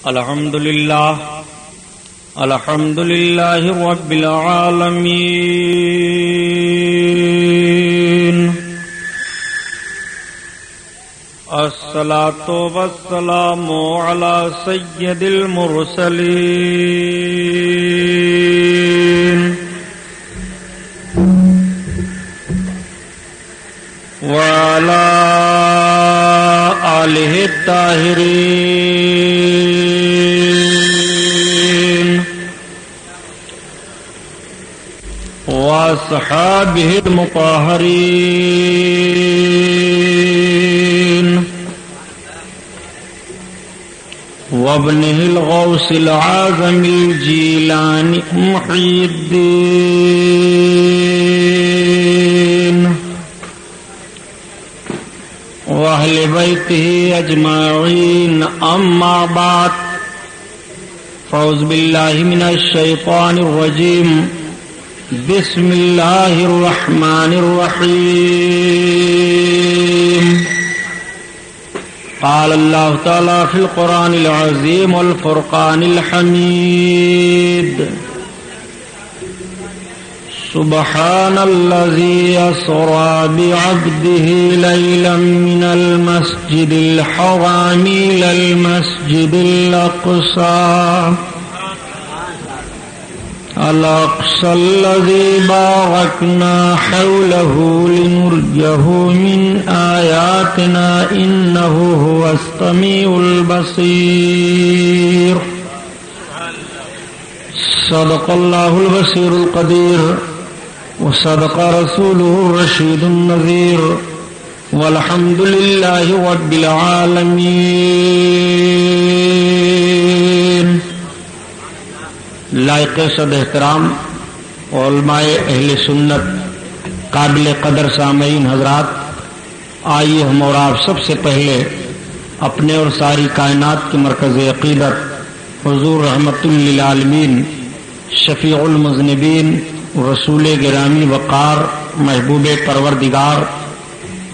الحمد لله رب العالمين الصلاة والسلام على سيد المرسلين وعلى آله الطاهرين وأصحابه المطهرين وابنه الغوث العظم الجيلاني محي الدين وأهل بيته أجمعين أما بعد فأعوذ بالله من الشيطان الرجيم بسم الله الرحمن الرحيم قال الله تعالى في القرآن العظيم والفرقان الحميد سبحان الذي أسرى بعبده ليلا من المسجد الحرام إلى المسجد الأقصى الذي باركنا حوله لنريه من آياتنا إنه هو السميع البصير صدق الله البصير القدير وصدق رسوله الرشيد النذير والحمد لله رب العالمين. لائق صد احترام علماء اہل سنت، قابل قدر سامعین حضرات، آئیے ہم اور آپ سب سے پہلے اپنے اور ساری کائنات کے مرکز عقیدت حضور رحمت للعالمین، شفیع المذنبین، رسول گرامی وقار، محبوب پروردگار،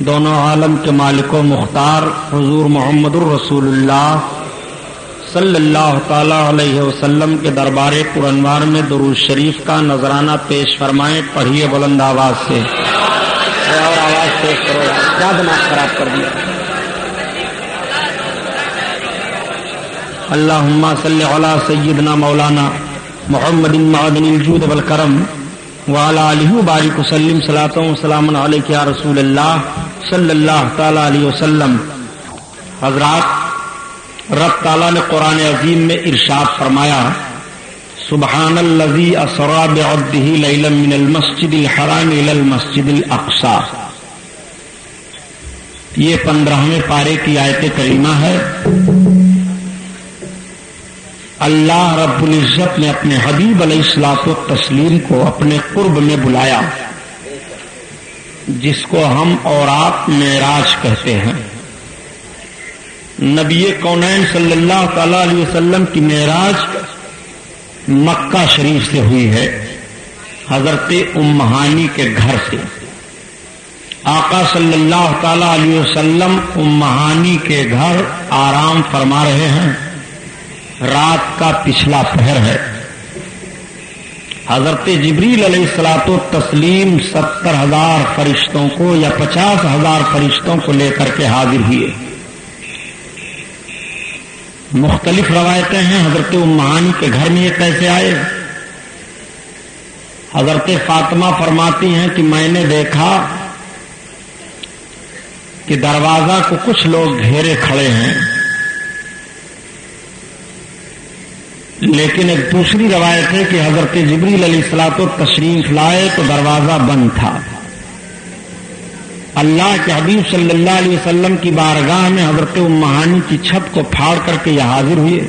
دونوں عالم کے مالک و مختار حضور محمد الرسول اللہ صلی اللہ تعالی علیہ وسلم کے دربار پرانوار میں درود شریف کا نذرانہ پیش فرمائیں. پڑھیے بلند آواز سے، اور آواز پیش کرو، کیا دماغ خراب کر دیا. اللہم صلی علی سیدنا مولانا محمد معدن الجود والکرم وعلی آلہ بارک وسلم صلاۃ و سلام علیک یا رسول اللہ صلی اللہ تعالی علیہ وسلم. حضرات، رب تعالیٰ نے قرآن عظیم میں ارشاد فرمایا سبحان الذی اسری بعبدہ لیلا من المسجد الحرام الی المسجد الاقصی. یہ 15ویں پارے کی آیت کریمہ ہے. اللہ رب العزت نے اپنے حبیب علیہ الصلوۃ والتسلیم کو اپنے قرب میں بلایا، جس کو ہم اور آپ معراج کہتے ہیں. نبی کونین صلی اللہ تعالی علیہ وسلم کی معراج مکہ شریف سے ہوئی ہے، حضرت ام ہانی کے گھر سے. آقا صلی اللہ تعالی علیہ وسلم ام ہانی کے گھر آرام فرما رہے ہیں. رات کا پچھلا پہر ہے. حضرت جبریل علیہ الصلوۃ والتسلیم 70,000 فرشتوں کو یا 50,000 فرشتوں کو لے کر کے حاضر ہوئے. مختلف روایتیں ہیں حضرت ام ہانی کے گھر میں یہ کیسے آئے. حضرت فاطمہ فرماتی ہیں کہ میں نے دیکھا کہ دروازہ کو کچھ لوگ گھیرے کھڑے ہیں، لیکن ایک دوسری روایت ہے کہ حضرت جبریل علیہ الصلوۃ تشریف لائے تو دروازہ بند تھا. اللہ کے حبیب صلی اللہ علیہ وسلم کی بارگاہ میں حضرت ام ہانی کی چھت کو پھاڑ کر کے یہ حاضر ہوئے.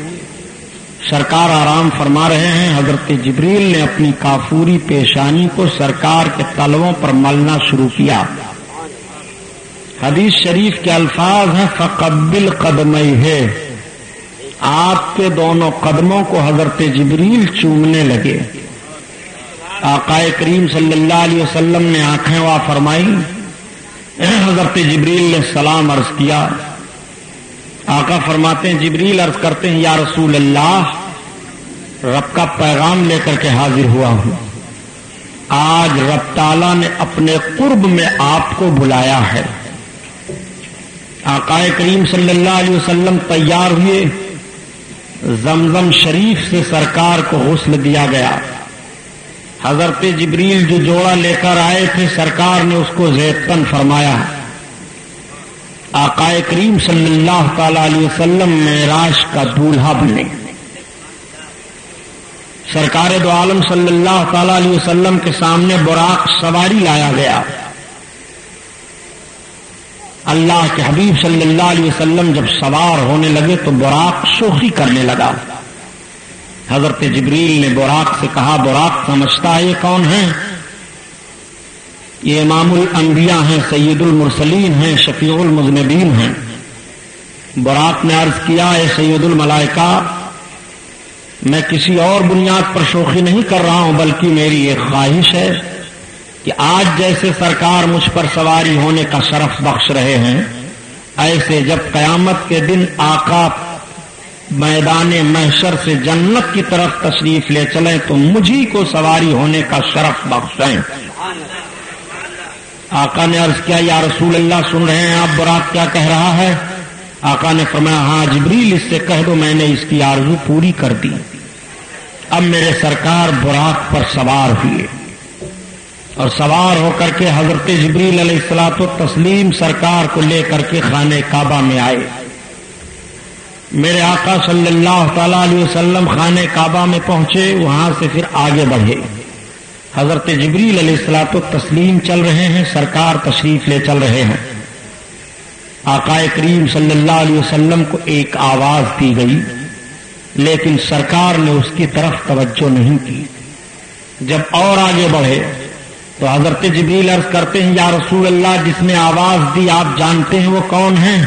سرکار آرام فرما رہے ہیں. حضرت جبریل نے اپنی کافوری پیشانی کو سرکار کے تلووں پر ملنا شروع کیا. حدیث شریف کے الفاظ ہیں فقبل قدمیہ، آپ کے دونوں قدموں کو حضرت جبریل چومنے لگے. آقا کریم صلی اللہ علیہ وسلم نے آنکھیں وا فرمائی. حضرت جبریل نے سلام عرض کیا. آقا فرماتے ہیں جبریل عرض کرتے ہیں یا رسول اللہ رب کا پیغام لے کر کے حاضر ہوا ہوں، آج رب تعالیٰ نے اپنے قرب میں آپ کو بلایا ہے۔ آقا کریم صلی اللہ علیہ وسلم تیار ہوئے، زمزم شریف سے سرکار کو غسل دیا گیا۔ حضرت جبریل جو جوڑا لے کر آئے تھے سرکار نے اس کو زیتن فرمایا۔ آقا کریم صلی اللہ تعالی علیہ وسلم معراج کا دولہا بنے۔ سرکار دو عالم صلی اللہ تعالی علیہ وسلم کے سامنے براق سواری لایا گیا۔ اللہ کے حبیب صلی اللہ علیہ وسلم جب سوار ہونے لگے تو براق شوخی کرنے لگا۔ حضرت جبریل نے براق سے کہا براق سمجھتا ہے یہ کون ہے؟ یہ امام الانبیاء ہیں، سید المرسلین ہیں، شفیع المذنبین ہیں۔ براق نے عرض کیا اے سید الملائکہ میں کسی اور بنیاد پر شوخی نہیں کر رہا ہوں بلکہ میری ایک خواہش ہے کہ آج جیسے سرکار مجھ پر سواری ہونے کا شرف بخش رہے ہیں ایسے جب قیامت کے دن آقا میدان محشر سے جنت کی طرف تشریف لے چلیں تو مجھی کو سواری ہونے کا شرف بخشیں۔ آقا نے عرض کیا یا رسول اللہ سن رہے ہیں آپ براق کیا کہہ رہا ہے؟ آقا نے فرمایا ہاں جبریل اس سے کہہ دو میں نے اس کی آرزو پوری کر دی۔ اب میرے سرکار براق پر سوار ہوئے اور سوار ہو کر کے حضرت جبریل علیہ الصلوۃ والتسلیم سرکار کو لے کر کے خانہ کعبہ میں آئے۔ میرے آقا صلی اللہ تعالی علیہ وسلم خانہ کعبہ میں پہنچے، وہاں سے پھر آگے بڑھے۔ حضرت جبریل علیہ الصلوۃ والتسلیم چل رہے ہیں، سرکار تشریف لے چل رہے ہیں۔ آقا کریم صلی اللہ علیہ وسلم کو ایک آواز دی گئی لیکن سرکار نے اس کی طرف توجہ نہیں کی۔ جب اور آگے بڑھے تو حضرت جبریل عرض کرتے ہیں یا رسول اللہ جس نے آواز دی آپ جانتے ہیں وہ کون ہیں؟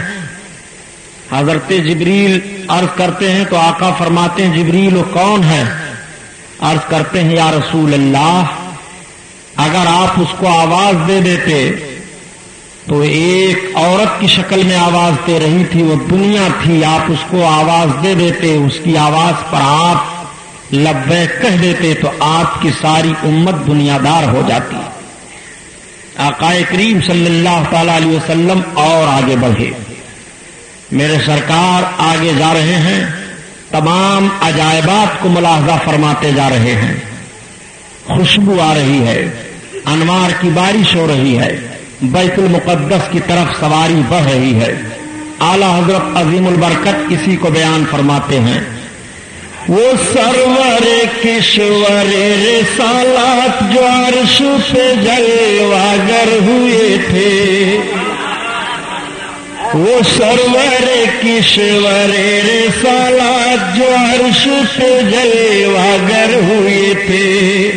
حضرت جبریل عرض کرتے ہیں تو آقا فرماتے ہیں جبریل وہ کون ہے؟ عرض کرتے ہیں یا رسول اللہ اگر آپ اس کو آواز دے دیتے تو ایک عورت کی شکل میں آواز دے رہی تھی، وہ دنیا تھی، آپ اس کو آواز دے دیتے، اس کی آواز پر آپ لبیک کہہ دیتے تو آپ کی ساری امت دنیا دار ہو جاتی۔ آقا کریم صلی اللہ تعالی علیہ وسلم اور آگے بڑھے۔ میرے سرکار آگے جا رہے ہیں، تمام عجائبات کو ملاحظہ فرماتے جا رہے ہیں۔ خوشبو آ رہی ہے، انوار کی بارش ہو رہی ہے، بیت المقدس کی طرف سواری بڑھ رہی ہے۔ اعلی حضرت عظیم البرکت کسی کو بیان فرماتے ہیں وہ سرور کشور رسالات جو عرش پہ جلواگر ہوئے تھے، وہ سرور کشور رسالات جو عرش پہ جلواگر ہوئے تھے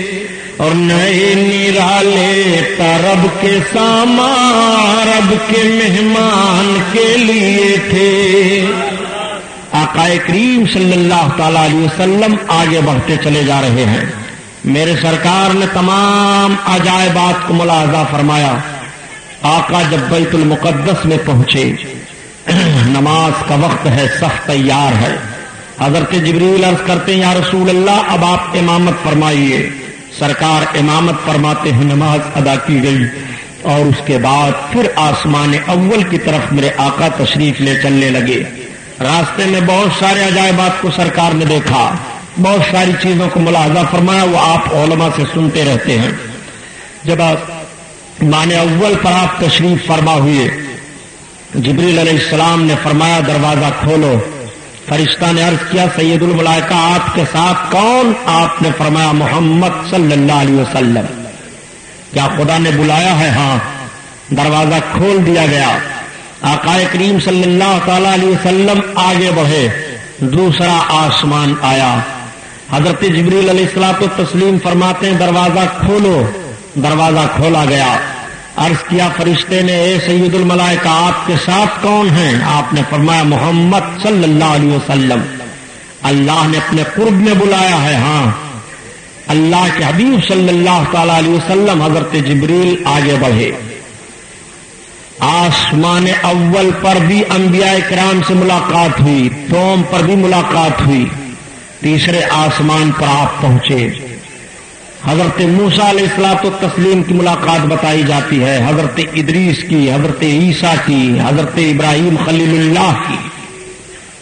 اور نئے نرالے رب کے سامان رب کے مہمان کے لیے تھے۔ آقا کریم صلی اللہ تعالی علیہ وسلم آگے بڑھتے چلے جا رہے ہیں۔ میرے سرکار نے تمام عجائبات کو ملاحظہ فرمایا۔ آقا جب بیت المقدس میں پہنچے، نماز کا وقت ہے، صف تیار ہے۔ حضرت جبریل عرض کرتے ہیں یا رسول اللہ اب آپ امامت فرمائیے۔ سرکار امامت فرماتے ہیں، نماز ادا کی گئی اور اس کے بعد پھر آسمان اول کی طرف میرے آقا تشریف لے چلنے لگے۔ راستے میں بہت سارے عجائبات کو سرکار نے دیکھا، بہت ساری چیزوں کو ملاحظہ فرمایا، وہ آپ علماء سے سنتے رہتے ہیں۔ جب آسمان اول پر آپ تشریف فرما ہوئے، جبریل علیہ السلام نے فرمایا دروازہ کھولو۔ فرشتہ نے عرض کیا سید الملائکہ آپ کے ساتھ کون؟ آپ نے فرمایا محمد صلی اللہ علیہ وسلم۔ کیا خدا نے بلایا ہے؟ ہاں۔ دروازہ کھول دیا گیا۔ آقا کریم صلی اللہ تعالی علیہ وسلم آگے بڑھے، دوسرا آسمان آیا۔ حضرت جبریل علیہ الصلوۃ والتسلیم فرماتے ہیں دروازہ کھولو۔ دروازہ کھولا گیا۔ عرض کیا فرشتے نے اے سید الملائکہ آپ کے ساتھ کون ہیں؟ آپ نے فرمایا محمد صلی اللہ علیہ وسلم۔ اللہ نے اپنے قرب میں بلایا ہے۔ ہاں، اللہ کے حبیب صلی اللہ تعالی علیہ وسلم۔ حضرت جبریل آگے بڑھے۔ آسمان اول پر بھی انبیاء کرام سے ملاقات ہوئی، دوم پر بھی ملاقات ہوئی، تیسرے آسمان پر آپ پہنچے۔ حضرت موسیٰ علیہ الصلوۃ والتسلیم کی ملاقات بتائی جاتی ہے، حضرت ادریس کی، حضرت عیسیٰ کی، حضرت ابراہیم خلیل اللہ کی۔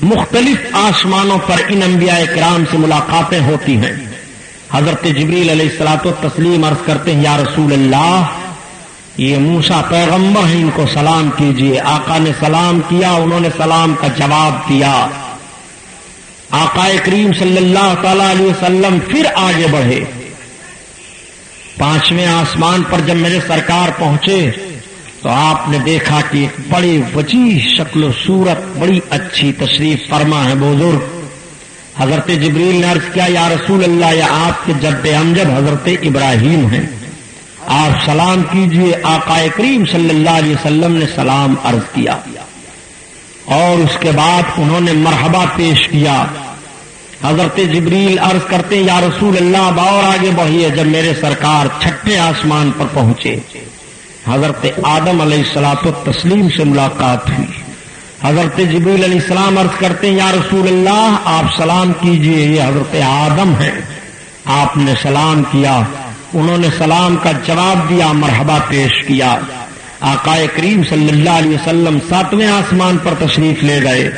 مختلف آسمانوں پر ان انبیاء کرام سے ملاقاتیں ہوتی ہیں۔ حضرت جبریل علیہ الصلوۃ والتسلیم عرض کرتے ہیں یا رسول اللہ، یہ موسیٰ پیغمبر ہیں، ان کو سلام کیجئے۔ آقا نے سلام کیا، انہوں نے سلام کا جواب دیا۔ آقا کریم صلی اللہ تعالی علیہ وسلم پھر آگے بڑھے۔ پانچویں آسمان پر جب میرے سرکار پہنچے تو آپ نے دیکھا کہ ایک بڑی وسیع شکل و صورت، بڑی اچھی تشریف فرما ہے بزرگ۔ حضرت جبریل نے عرض کیا یا رسول اللہ، یہ آپ کے جد امجد حضرت ابراہیم ہیں، آپ سلام کیجئے۔ آقا کریم صلی اللہ علیہ وسلم نے سلام عرض کیا اور اس کے بعد انہوں نے مرحبا پیش کیا۔ حضرت جبریل عرض کرتے یا رسول اللہ اب اور آگے بڑھیے۔ جب میرے سرکار چھٹے آسمان پر پہنچے، حضرت آدم علیہ الصلوۃ والتسلیم سے ملاقات ہوئی۔ حضرت جبریل علیہ السلام عرض کرتے ہیں یا رسول اللہ آپ سلام کیجئے، یہ حضرت آدم ہیں۔ آپ نے سلام کیا، انہوں نے سلام کا جواب دیا، مرحبا پیش کیا۔ آقا کریم صلی اللہ علیہ وسلم ساتویں آسمان پر تشریف لے گئے۔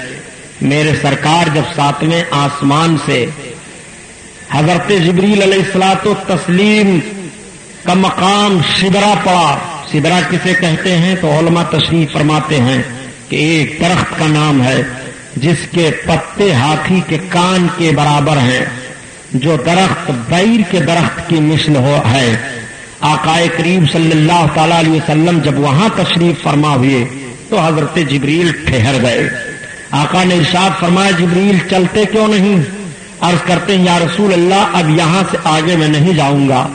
میرے سرکار جب ساتویں آسمان سے حضرت جبریل علیہ الصلوۃ والتسلیم کا مقام سدرہ پڑا۔ سدرہ کسے کہتے ہیں تو علماء تشریف فرماتے ہیں کہ ایک درخت کا نام ہے جس کے پتے ہاتھی کے کان کے برابر ہیں، جو درخت بیر کے درخت کی مثل ہے۔ آقا کریم صلی اللہ تعالی علیہ وسلم جب وہاں تشریف فرما ہوئے تو حضرت جبریل ٹھہر گئے۔ آقا نے ارشاد فرمایا جبریل چلتے کیوں نہیں؟ عرض کرتے ہیں یا رسول اللہ اب یہاں سے آگے میں نہیں جاؤں گا۔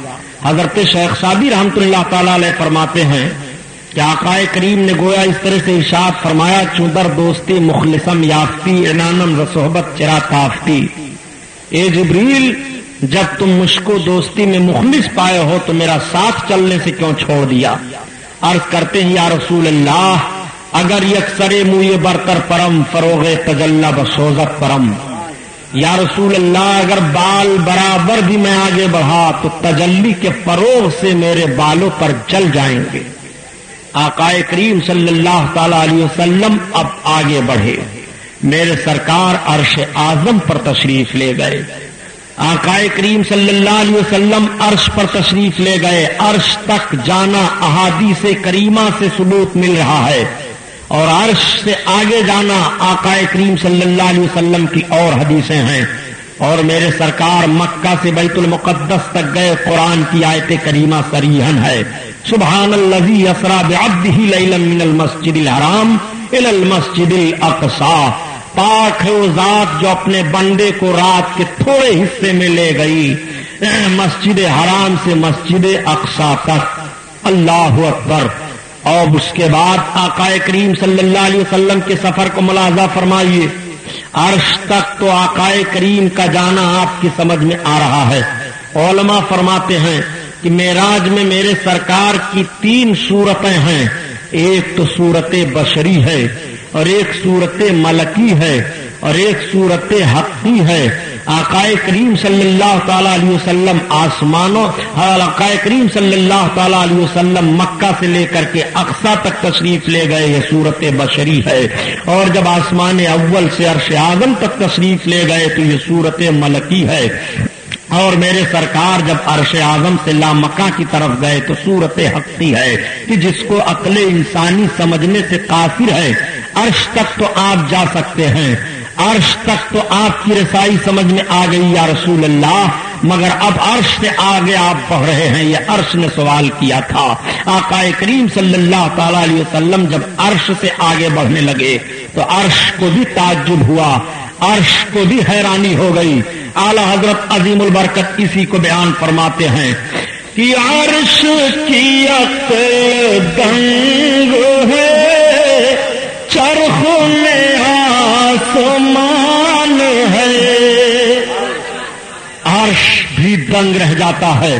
حضرت شیخ سعدی رحمۃ اللہ تعالی علیہ فرماتے ہیں کہ آقا کریم نے گویا اس طرح سے ارشاد فرمایا چودر دوستی مخلصم یافتی انانم ز صحبت چرا تافتی۔ اے جبریل جب تم مجھ کو دوستی میں مخلص پائے ہو تو میرا ساتھ چلنے سے کیوں چھوڑ دیا؟ عرض کرتے ہیں یا رسول اللہ اگر یکسرے موئے برتر پرم فروغ تجلا بسوزت پرم۔ یا رسول اللہ اگر بال برابر بھی میں آگے بڑھا تو تجلی کے فروغ سے میرے بالوں پر جل جائیں گے۔ آقا کریم صلی اللہ تعالی علیہ وسلم اب آگے بڑھے، میرے سرکار عرش اعظم پر تشریف لے گئے۔ آقا کریم صلی اللہ علیہ وسلم عرش پر تشریف لے گئے۔ عرش تک جانا احادیث کریمہ سے ثبوت مل رہا ہے، اور عرش سے آگے جانا آقا کریم صلی اللہ علیہ وسلم کی اور حدیثیں ہیں۔ اور میرے سرکار مکہ سے بیت المقدس تک گئے، قرآن کی آیت کریمہ صریحاً ہے سبحان الذی اسری بعبدہ لیلا من المسجد الحرام الی المسجد الاقصی۔ پاک ہے وہ ذات جو اپنے بندے کو رات کے تھوڑے حصے میں لے گئی مسجد حرام سے مسجد اقصی تک۔ اللہ اکبر۔ اور اس کے بعد آقا کریم صلی اللہ علیہ وسلم کے سفر کو ملاحظہ فرمائیے۔ عرش تک تو آقا کریم کا جانا آپ کی سمجھ میں آ رہا ہے۔ علماء فرماتے ہیں کہ معراج میں میرے سرکار کی 3 صورتیں ہیں، ایک تو صورت بشری ہے اور ایک صورت ملکی ہے اور ایک صورت حقی ہے۔ آقا کریم صلی اللہ تعالی علیہ وسلم آسمانوں، آقا کریم صلی اللہ تعالی علیہ وسلم مکہ سے لے کر کے اقصی تک تشریف لے گئے، یہ صورت بشری ہے۔ اور جب آسمان اول سے عرش اعظم تک تشریف لے گئے تو یہ صورت ملکی ہے۔ اور میرے سرکار جب عرش اعظم سے لامکاں کی طرف گئے تو صورت حقی ہے کہ جس کو عقل انسانی سمجھنے سے قاصر ہے۔ عرش تک تو آپ جا سکتے ہیں، عرش تک تو آپ کی رسائی سمجھ میں آ گئی یا رسول اللہ، مگر اب عرش سے آگے آپ بڑھ رہے ہیں، یہ عرش نے سوال کیا تھا۔ آقا کریم صلی اللہ تعالی علیہ وسلم جب عرش سے آگے بڑھنے لگے تو عرش کو بھی تعجب ہوا، عرش کو بھی حیرانی ہو گئی۔ اعلی حضرت عظیم البرکت اسی کو بیان فرماتے ہیں کہ عرش کی عقل دنگ ہے، چرخ میں آسمان ہے۔ عرش بھی دنگ رہ جاتا ہے،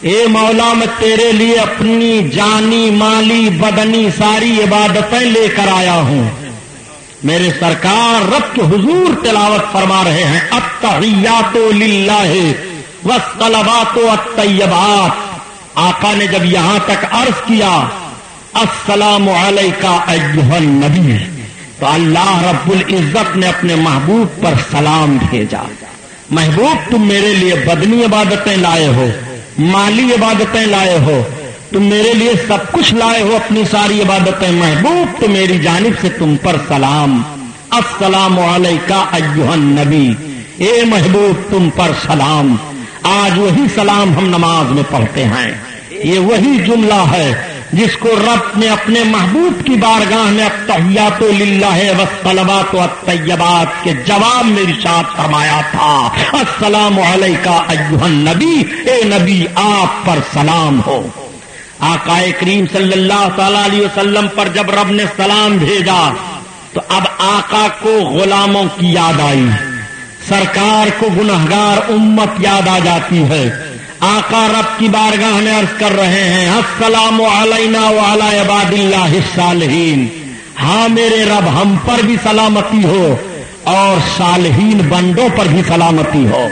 اے مولا میں تیرے لیے اپنی جانی مالی بدنی ساری عبادتیں لے کر آیا ہوں. میرے سرکار رب کے حضور تلاوت فرما رہے ہیں التحیات للہ والصلوات والطیبات. آقا نے جب یہاں تک عرض کیا السلام علیکہ ایھا النبی، تو اللہ رب العزت نے اپنے محبوب پر سلام بھیجا. محبوب تم میرے لیے بدنی عبادتیں لائے ہو، مالی عبادتیں لائے ہو، تم میرے لیے سب کچھ لائے ہو اپنی ساری عبادتیں. محبوب تو میری جانب سے تم پر سلام. السلام علیکہ ایھا النبی، اے محبوب تم پر سلام. آج وہی سلام ہم نماز میں پڑھتے ہیں. یہ وہی جملہ ہے جس کو رب نے اپنے محبوب کی بارگاہ میں التحیات للہ والصلوات والطیبات کے جواب میں ارشاد فرمایا تھا السلام علیکہ ایھا النبی، اے نبی آپ پر سلام ہو. آقا کریم صلی اللہ تعالی علیہ وسلم پر جب رب نے سلام بھیجا تو اب آقا کو غلاموں کی یاد آئی، سرکار کو گنہگار امت یاد آ جاتی ہے. آقا رب کی بارگاہ میں عرض کر رہے ہیں السلام علینا وعلی عباد اللہ الصالحین. ہاں میرے رب ہم پر بھی سلامتی ہو اور صالحین بندوں پر بھی سلامتی ہو.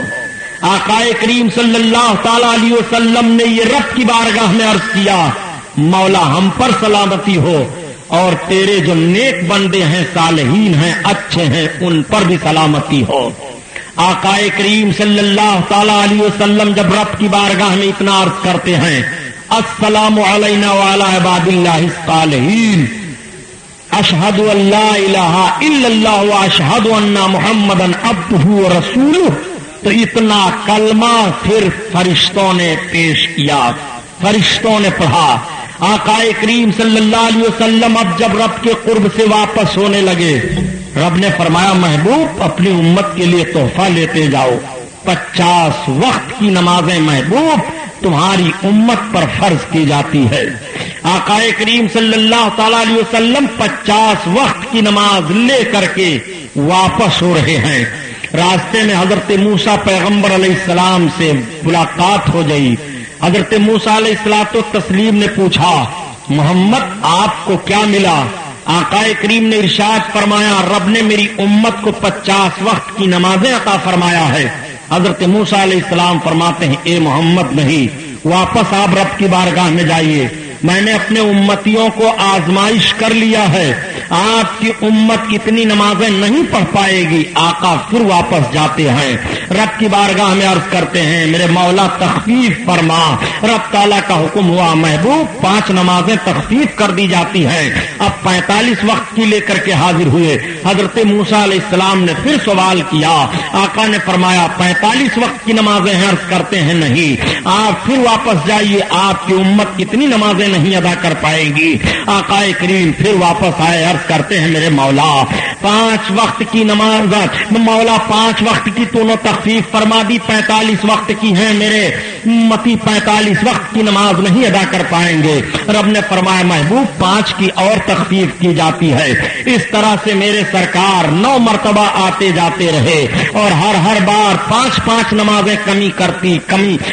آقا کریم صلی اللہ تعالی علیہ وسلم نے یہ رب کی بارگاہ میں عرض کیا مولا ہم پر سلامتی ہو اور تیرے جو نیک بندے ہیں صالحین ہیں اچھے ہیں ان پر بھی سلامتی ہو. آقا کریم صلی اللہ تعالی علیہ وسلم جب رب کی بارگاہ میں اتنا عرض کرتے ہیں السلام علینا وعلی عباد اللہ الصالحین اشہد ان لا الہ الا اللہ واشہد ان محمدا عبدہ ورسولہ، تو اتنا کلمہ پھر فرشتوں نے پیش کیا، فرشتوں نے پڑھا. آقا کریم صلی اللہ علیہ وسلم اب جب رب کے قرب سے واپس ہونے لگے رب نے فرمایا محبوب اپنی امت کے لیے تحفہ لیتے جاؤ. 50 وقت کی نمازیں محبوب تمہاری امت پر فرض کی جاتی ہے. آقا کریم صلی اللہ تعالی علیہ وسلم 50 وقت کی نماز لے کر کے واپس ہو رہے ہیں. راستے میں حضرت موسیٰ پیغمبر علیہ السلام سے ملاقات ہو گئی. حضرت موسیٰ علیہ الصلوۃ والتسلیم نے پوچھا محمد آپ کو کیا ملا؟ آقا کریم نے ارشاد فرمایا رب نے میری امت کو 50 وقت کی نمازیں عطا فرمایا ہے. حضرت موسیٰ علیہ السلام فرماتے ہیں اے محمد نہیں، واپس آپ رب کی بارگاہ میں جائیے، میں نے اپنے امتیوں کو آزمائش کر لیا ہے، آپ کی امت اتنی نمازیں نہیں پڑھ پائے گی. آقا پھر واپس جاتے ہیں، رب کی بارگاہ میں عرض کرتے ہیں میرے مولا تخفیف فرما. رب تعالیٰ کا حکم ہوا محبوب 5 نمازیں تخفیف کر دی جاتی ہیں. اب 45 وقت کی لے کر کے حاضر ہوئے. حضرت موسیٰ علیہ السلام نے پھر سوال کیا. آقا نے فرمایا 45 وقت کی نمازیں ہیں؟ عرض کرتے ہیں نہیں، آپ پھر واپس جائیے، آپ کی امت اتنی نمازیں نہیں ادا کر پائے گی. آقا کریم پھر واپس آئے، عرض کرتے ہیں میرے مولا 5 وقت کی نماز، مولا 5 وقت کی تو تخفیف فرما دی، 45 وقت کی ہیں میرے امتی 45 وقت کی نماز نہیں ادا کر پائیں گے. رب نے فرمایا محبوب 5 کی اور تخفیف کی جاتی ہے. اس طرح سے میرے سرکار 9 مرتبہ آتے جاتے رہے اور ہر بار 5 نمازیں کمی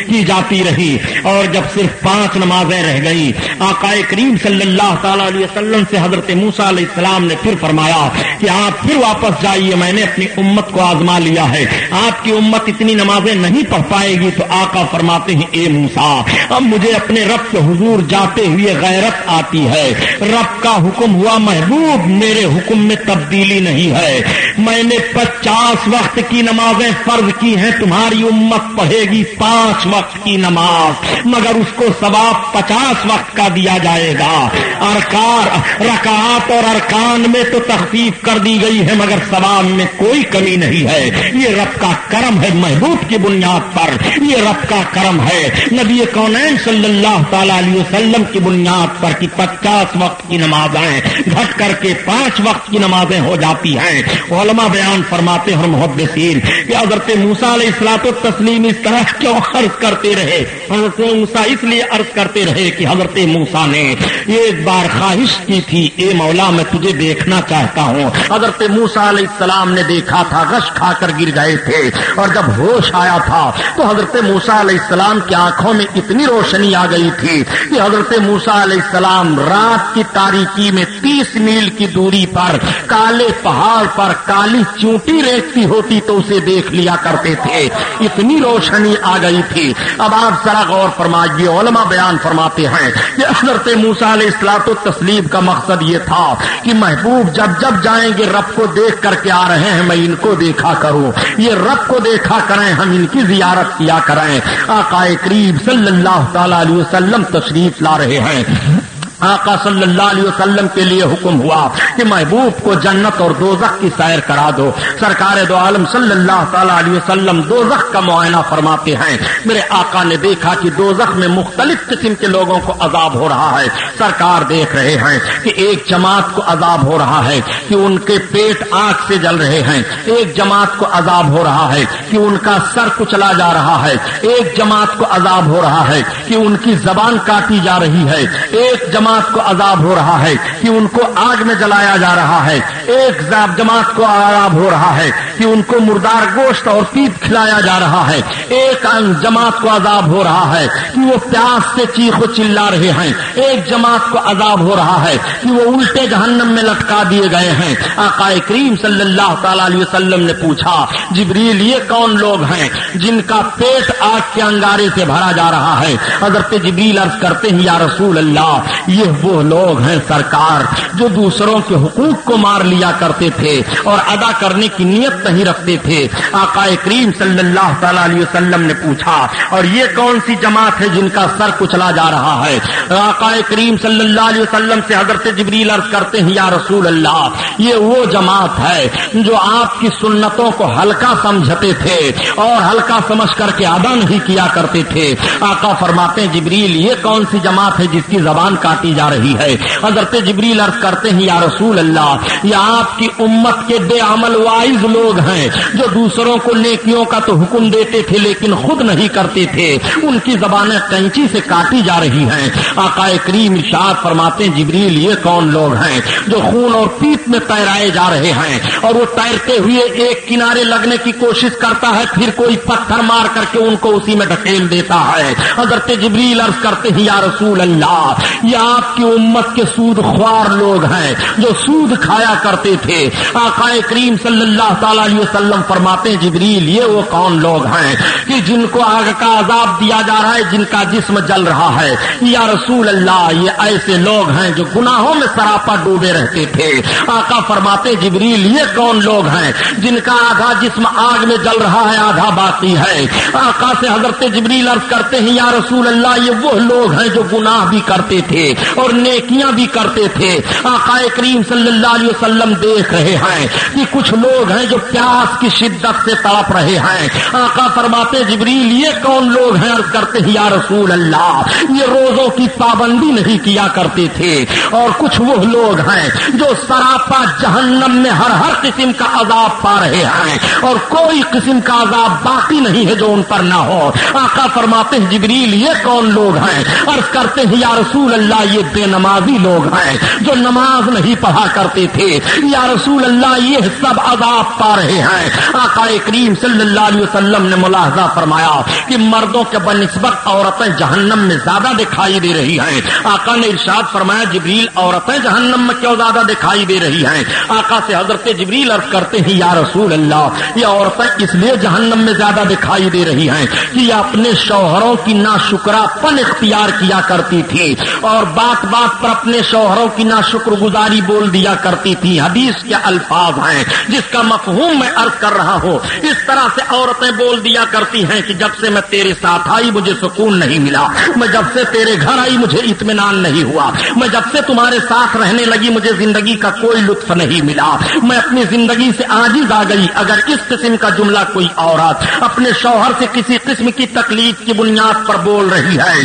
کی جاتی رہی. اور جب صرف 5 نمازیں رہ گئی آقا کریم صلی اللہ تعالی علیہ وسلم سے حضرت موسیٰ علیہ السلام نے پھر فرمایا کہ آپ پھر واپس جائیے، میں نے اپنی امت کو آزما لیا ہے، آپ کی امت اتنی نمازیں نہیں پڑھ پائے گی. تو آقا فرماتے ہیں اے موسیٰ اب مجھے اپنے رب کے حضور جاتے ہوئے غیرت آتی ہے. رب کا حکم ہوا محبوب میرے حکم میں تبدیلی نہیں ہے، میں نے 50 وقت کی نمازیں فرض کی ہیں، تمہاری امت پڑھے گی 5 وقت کی نماز، مگر اس کو ثواب 50 وقت کا دیا جائے گا. رکعات اور ارکان میں تو تخفیف کر دی گئی ہے مگر ثواب میں کوئی کمی نہیں ہے. یہ رب کا کرم ہے محبوب کی بنیاد پر، یہ رب کا کرم ہے نبی کونین صلی اللہ تعالی علیہ وسلم کی بنیاد پر کہ 50 وقت کی نمازیں گھٹ کر کے 5 وقت کی نمازیں ہو جاتی ہیں. علماء بیان فرماتے ہیں اور محدثین کہ حضرت موسیٰ علیہ الصلوۃ والتسلیم اس طرح کیوں عرض کرتے رہے؟ حضرت موسیٰ اس لیے عرض کرتے رہے کہ حضرت موسیٰ نے ایک بار خواہش کی تھی، اے مولا میں تجھے دیکھنا چاہتا ہوں۔ حضرت موسیٰ علیہ السلام نے دیکھا تھا، غش کھا کر گر گئے تھے، اور جب ہوش آیا تھا تو حضرت موسیٰ علیہ السلام کی آنکھوں میں اتنی روشنی آ گئی تھی کہ حضرت موسیٰ علیہ السلام رات کی تاریکی میں 30 میل کی دوری پر کالے پہاڑ پر کالی چونٹی ریکتی ہوتی تو اسے دیکھ لیا کرتے تھے، اتنی روشنی آ گئی تھی۔ اب آپ ذرا غور فرمائیے، علماء بیان فرماتے ہیں کہ حضرت موسیٰ علیہ الصلوۃ والتسلیم کا مقصد یہ تھا کہ محبوب جب جب جائیں گے رب کو دیکھ کر کے آ رہے ہیں، میں ان کو دیکھا کروں، یہ رب کو دیکھا کریں، ہم ان کی زیارت کیا کریں۔ آقا کریم صلی اللہ تعالی علیہ وسلم تشریف لا رہے ہیں۔ آقا صلی اللہ علیہ وسلم کے لیے حکم ہوا کہ محبوب کو جنت اور دوزخ کی سیر کرا دو۔ سرکار دو عالم صلی اللہ تعالی علیہ وسلم دوزخ کا معائنہ فرماتے ہیں۔ میرے آقا نے دیکھا کہ دوزخ میں مختلف قسم کے لوگوں کو عذاب ہو رہا ہے۔ سرکار دیکھ رہے ہیں کہ ایک جماعت کو عذاب ہو رہا ہے کہ ان کے پیٹ آگ سے جل رہے ہیں، ایک جماعت کو عذاب ہو رہا ہے کہ ان کا سر کچلا جا رہا ہے، ایک جماعت کو عذاب ہو رہا ہے کہ ان کی زبان کاٹی جا رہی ہے، ایک جماعت کو عذاب ہو رہا ہے کہ ان کو آگ میں جلایا جا رہا ہے، ایک جماعت کو عذاب ہو رہا ہے کہ ان کو مردار گوشت اور پیپ کھلایا جا رہا ہے، ایک جماعت کو عذاب ہو رہا ہے کہ وہ پیاس سے چیخ و چلا رہے ہیں، ایک جماعت کو عذاب ہو رہا ہے کہ وہ الٹے جہنم میں لٹکا دیے گئے ہیں۔ آقا کریم صلی اللہ تعالی علیہ وسلم نے پوچھا، جبریل یہ کون لوگ ہیں جن کا پیٹ آگ کے انگارے سے بھرا جا رہا ہے؟ حضرت جبریل عرض کرتے ہیں، یا رسول اللہ یہ وہ لوگ ہیں سرکار جو دوسروں کے حقوق کو مار لیا کرتے تھے اور ادا کرنے کی نیت نہیں رکھتے تھے۔ آقا کریم صلی اللہ تعالی علیہ وسلم نے پوچھا، اور یہ کون سی جماعت ہے جن کا سر کچلا جا رہا ہے؟ آقا کریم صلی اللہ علیہ وسلم سے حضرت جبریل عرض کرتے ہیں، یا رسول اللہ یہ وہ جماعت ہے جو آپ کی سنتوں کو ہلکا سمجھتے تھے اور ہلکا سمجھ کر کے ادا نہیں کیا کرتے تھے۔ آقا فرماتے ہیں، جبریل یہ کون سی جماعت ہے جس کی زبان کاٹی جا رہی ہے؟ حضرت جبریل عرض کرتے ہیں، یا رسول اللہ یہ آپ کی امت کے بے عمل وائز لوگ ہیں جو دوسروں کو نیکیوں کا تو حکم دیتے تھے لیکن خود نہیں کرتے تھے، ان کی زبانیں کینچی سے کاٹی جا رہی ہیں۔ آقا کریم ارشاد فرماتے ہیں، جبریل یہ کون لوگ ہیں جو خون اور پیپ میں تیرائے جا رہے ہیں اور وہ تیرتے ہوئے ایک کنارے لگنے کی کوشش کرتا ہے، پھر کوئی پتھر مار کر کے ان کو اسی میں ڈھکیل دیتا ہے۔ حضرت جبریل عرض کرتے ہیں، یا رسول اللہ یہ آپ کی امت کے سود خوار لوگ ہیں جو سود کھایا کرتے تھے۔ آقا کریم صلی اللہ تعالی علیہ وسلم فرماتے ہیں، جبریل یہ وہ کون لوگ ہیں کہ جن کو آگ کا عذاب دیا جا رہا ہے، جن کا جسم جل رہا ہے؟ یا رسول اللہ یہ ایسے لوگ ہیں جو گناہوں میں سراپا ڈوبے رہتے تھے۔ آقا فرماتے ہیں، جبریل یہ کون لوگ ہیں جن کا آدھا جسم آگ میں جل رہا ہے آدھا باقی ہے؟ آقا سے حضرت جبریل عرض کرتے ہیں، یا رسول اللہ یہ وہ لوگ ہیں جو گناہ بھی کرتے تھے اور نیکیاں بھی کرتے تھے۔ آقا کریم صلی اللہ علیہ وسلم دیکھ رہے ہیں کہ کچھ لوگ ہیں جو پیاس کی شدت سے تڑپ رہے ہیں۔ آقا فرماتے جبریل یہ کون لوگ ہیں؟ عرض کرتے ہیں، یا رسول اللہ یہ روزوں کی پابندی نہیں کیا کرتے تھے۔ اور کچھ وہ لوگ ہیں جو سراپا جہنم میں ہر قسم کا عذاب پا رہے ہیں اور کوئی قسم کا عذاب باقی نہیں ہے جو ان پر نہ ہو۔ آقا فرماتے ہیں، جبریل یہ کون لوگ ہیں؟ عرض کرتے ہیں، یا رسول اللہ یہ بے نمازی لوگ ہیں جو نماز نہیں پڑھا کرتے تھے۔ یا رسول اللہ یہ سب عذاب پا رہے ہیں۔ آقا کریم صلی اللہ علیہ وسلم نے ملاحظہ فرمایا کہ مردوں کے بنسبت عورتیں جہنم میں زیادہ دکھائی دے رہی ہیں۔ آقا نے ارشاد فرمایا، جبریل عورتیں جہنم میں کیوں زیادہ دکھائی دے رہی ہیں؟ آقا سے حضرت جبریل عرض کرتے ہیں، یا رسول اللہ یہ عورتیں اس لیے جہنم میں زیادہ دکھائی دے رہی ہیں کہ یہ اپنے شوہروں کی ناشکرا پن اختیار کیا کرتی تھی اور بات بات پر اپنے شوہروں کی ناشکر گزاری بول دیا کرتی تھی۔ حدیث کے الفاظ ہیں جس کا مفہوم میں عرض کر رہا ہوں۔ اس طرح سے عورتیں بول دیا کرتی ہیں کہ جب سے میں تیرے ساتھ آئی مجھے سکون نہیں ملا، میں جب سے تیرے گھر آئی مجھے اطمینان نہیں ہوا، میں جب سے تمہارے ساتھ رہنے لگی مجھے زندگی کا کوئی لطف نہیں ملا، میں اپنی زندگی سے عاجز آ گئی۔ اگر اس قسم کا جملہ کوئی عورت اپنے شوہر سے کسی قسم کی تکلیف کی بنیاد پر بول رہی ہے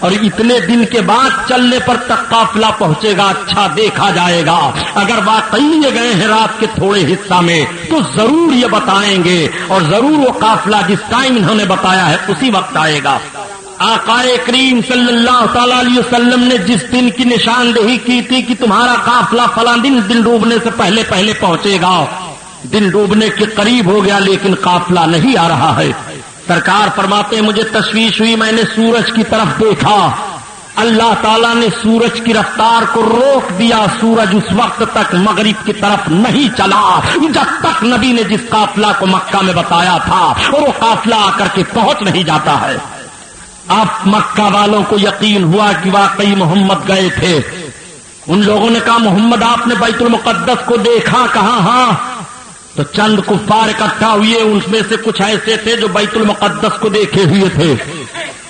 اور اتنے دن کے بعد چلنے پر تک قافلہ پہنچے گا، اچھا دیکھا جائے گا۔ اگر واقعی یہ گئے ہیں رات کے تھوڑے حصہ میں تو ضرور یہ بتائیں گے، اور ضرور وہ قافلہ جس ٹائم انہوں نے بتایا ہے اسی وقت آئے گا۔ آقا کریم صلی اللہ تعالی علیہ وسلم نے جس دن کی نشاندہی کی تھی کہ تمہارا قافلہ فلاں دن ڈوبنے سے پہلے پہنچے گا، دن ڈوبنے کے قریب ہو گیا لیکن قافلہ نہیں آ رہا ہے۔ سرکار فرماتے ہیں مجھے تشویش ہوئی، میں نے سورج کی طرف دیکھا، اللہ تعالیٰ نے سورج کی رفتار کو روک دیا، سورج اس وقت تک مغرب کی طرف نہیں چلا جب تک نبی نے جس قافلہ کو مکہ میں بتایا تھا اور وہ قافلہ آ کر کے پہنچ نہیں جاتا ہے۔ اب مکہ والوں کو یقین ہوا کہ واقعی محمد گئے تھے۔ ان لوگوں نے کہا محمد آپ نے بیت المقدس کو دیکھا؟ کہاں ہاں۔ تو چند کفار اکٹھا ہوئے، ان میں سے کچھ ایسے تھے جو بیت المقدس کو دیکھے ہوئے تھے۔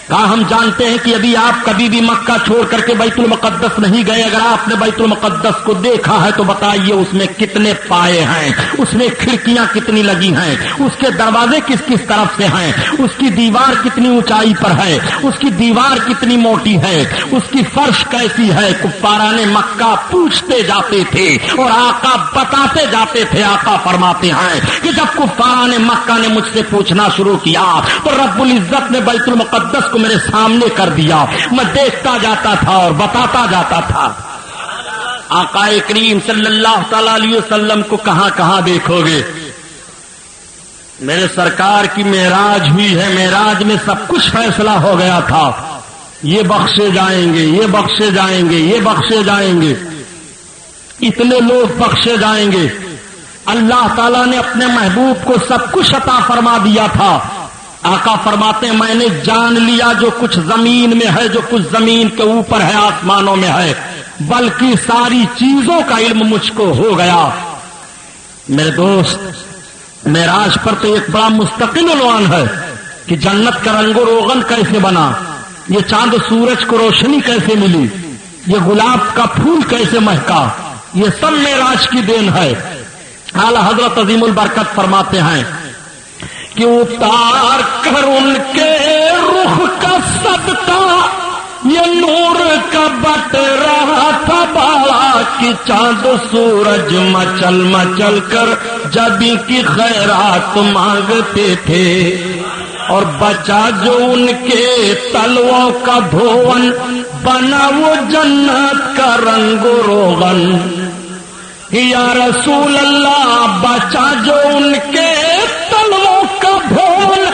کہا ہم جانتے ہیں کہ ابھی آپ کبھی بھی مکہ چھوڑ کر کے بیت المقدس نہیں گئے، اگر آپ نے بیت المقدس کو دیکھا ہے تو بتائیے اس میں کتنے پائے ہیں، اس میں کھڑکیاں کتنی لگی ہیں، اس کے دروازے کس کس طرف سے ہیں، اس کی دیوار کتنی اونچائی پر ہے، اس کی دیوار کتنی موٹی ہے، اس کی فرش کیسی ہے۔ کفاران مکہ پوچھتے جاتے تھے اور آقا بتاتے جاتے تھے۔ آقا فرماتے ہیں کہ جب کفاران مکہ نے مجھ سے پوچھنا شروع کیا تو رب العزت نے بیت المقدس میرے سامنے کر دیا، میں دیکھتا جاتا تھا اور بتاتا جاتا تھا۔ آقا کریم صلی اللہ تعالی علیہ وسلم کو کہاں کہاں دیکھو گے؟ میرے سرکار کی معراج ہوئی ہے، معراج میں سب کچھ فیصلہ ہو گیا تھا، یہ بخشے جائیں گے، یہ بخشے جائیں گے، یہ بخشے جائیں گے، اتنے لوگ بخشے جائیں گے۔ اللہ تعالیٰ نے اپنے محبوب کو سب کچھ عطا فرما دیا تھا۔ آقا فرماتے ہیں میں نے جان لیا جو کچھ زمین میں ہے، جو کچھ زمین کے اوپر ہے، آسمانوں میں ہے، بلکہ ساری چیزوں کا علم مجھ کو ہو گیا۔ میرے دوست، معراج پر تو ایک بڑا مستقل عنوان ہے کہ جنت کا رنگ و روغن کیسے بنا، یہ چاند سورج کو روشنی کیسے ملی، یہ گلاب کا پھول کیسے مہکا، یہ سب معراج کی دین ہے۔ اعلی حضرت عظیم البرکت فرماتے ہیں کہ اتار کر ان کے رخ کا صدقہ یہ نور کا بٹ رہا تھا بالا کہ چاند سورج مچل مچل کر جبی کی خیرات مانگتے تھے، اور بچا جو ان کے تلووں کا دھون بنا وہ جنت کا رنگ و روغن۔ یا رسول اللہ، بچا جو ان کے تلووں کا دھون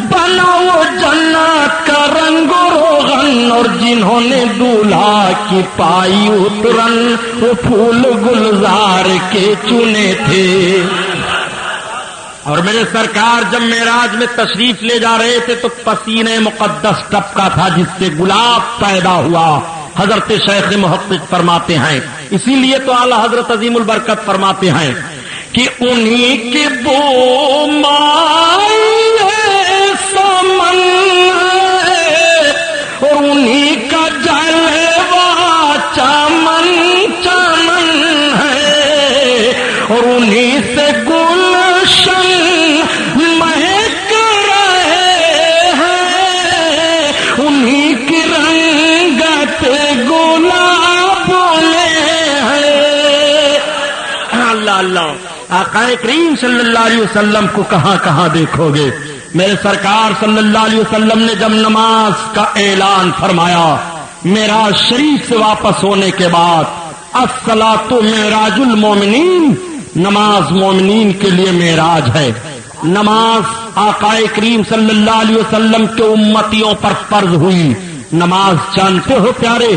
بنا وہ جنت کا رنگ و روغن، اور جنہوں نے دولہا کی پائی اترن وہ پھول گلزار کے چنے تھے۔ اور میرے سرکار جب معراج میں تشریف لے جا رہے تھے تو پسینے مقدس ٹپکا تھا جس سے گلاب پیدا ہوا۔ حضرت شیخ محقق فرماتے ہیں، اسی لیے تو اعلی حضرت عظیم البرکت فرماتے ہیں کہ انہی کی بو مائے سمن اور انہی کا جلوہ چمن چمن ہے، اور انہی سے گلشن مہک رہے ہیں، انہی کی رنگت گلاب ہے۔ اللہ اللہ، آقا کریم صلی اللہ علیہ وسلم کو کہاں کہاں دیکھو گے؟ میرے سرکار صلی اللہ علیہ وسلم نے جب نماز کا اعلان فرمایا معراج شریف سے واپس ہونے کے بعد، الصلاۃ معراج المومنین، نماز مومنین کے لیے معراج ہے۔ نماز آقا کریم صلی اللہ علیہ وسلم کے امتیوں پر فرض ہوئی۔ نماز جانتے ہو پیارے،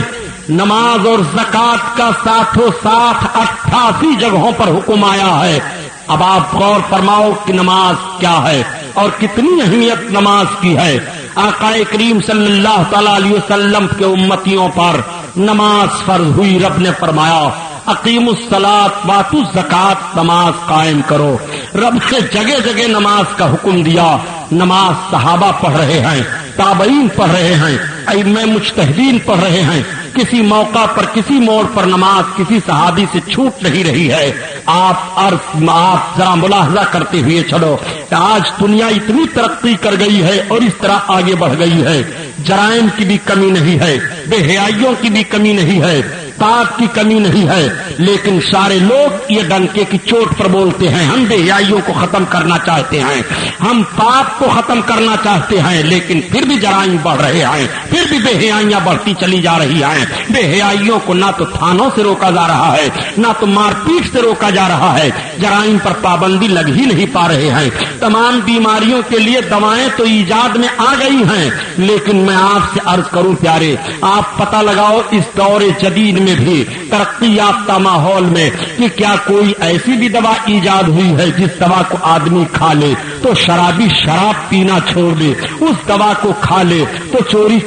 نماز اور زکوٰۃ کا ساتھوں ساتھ 88 جگہوں پر حکم آیا ہے۔ اب آپ غور فرماؤ کہ نماز کیا ہے اور کتنی اہمیت نماز کی ہے۔ آقا کریم صلی اللہ تعالی علیہ وسلم کے امتیوں پر نماز فرض ہوئی۔ رب نے فرمایا اقیموا الصلاۃ واتوا الزکوٰۃ، نماز قائم کرو۔ رب نے جگہ جگہ نماز کا حکم دیا۔ نماز صحابہ پڑھ رہے ہیں، تابعین پڑھ رہے ہیں، ائمہ مجتہدین پڑھ رہے ہیں۔ کسی موقع پر کسی موڑ پر نماز کسی صحابی سے چھوٹ نہیں رہی ہے۔ آپ ذرا ملاحظہ کرتے ہوئے چلو، آج دنیا اتنی ترقی کر گئی ہے اور اس طرح آگے بڑھ گئی ہے جرائم کی بھی کمی نہیں ہے، بے حیائیوں کی بھی کمی نہیں ہے، پاک کی کمی نہیں ہے، لیکن سارے لوگ یہ ڈنکے کی چوٹ پر بولتے ہیں ہم بے حیائیوں کو ختم کرنا چاہتے ہیں، ہم پاک کو ختم کرنا چاہتے ہیں، لیکن پھر بھی جرائم بڑھ رہے ہیں، پھر بھی بے حیائیاں بڑھتی چلی جا رہی ہیں۔ بے حیائیوں کو نہ تو تھانوں سے روکا جا رہا ہے، نہ تو مار پیٹ سے روکا جا رہا ہے، جرائم پر پابندی لگ ہی نہیں پا رہے ہیں۔ تمام بیماریوں کے لیے دوائیں تو ایجاد میں آ گئی ہیں، لیکن میں آپ سے عرض کروں پیارے، آپ پتہ لگاؤ اس دور جدید میں بھی ترقی یافتہ ماحول میں کہ کیا کوئی ایسی بھی دوا ایجاد ہوئی ہے جس دوا کو آدمی کھا لے تو شرابی شراب پینا چھوڑ دے، اس دوا کو کھا لے تو چوری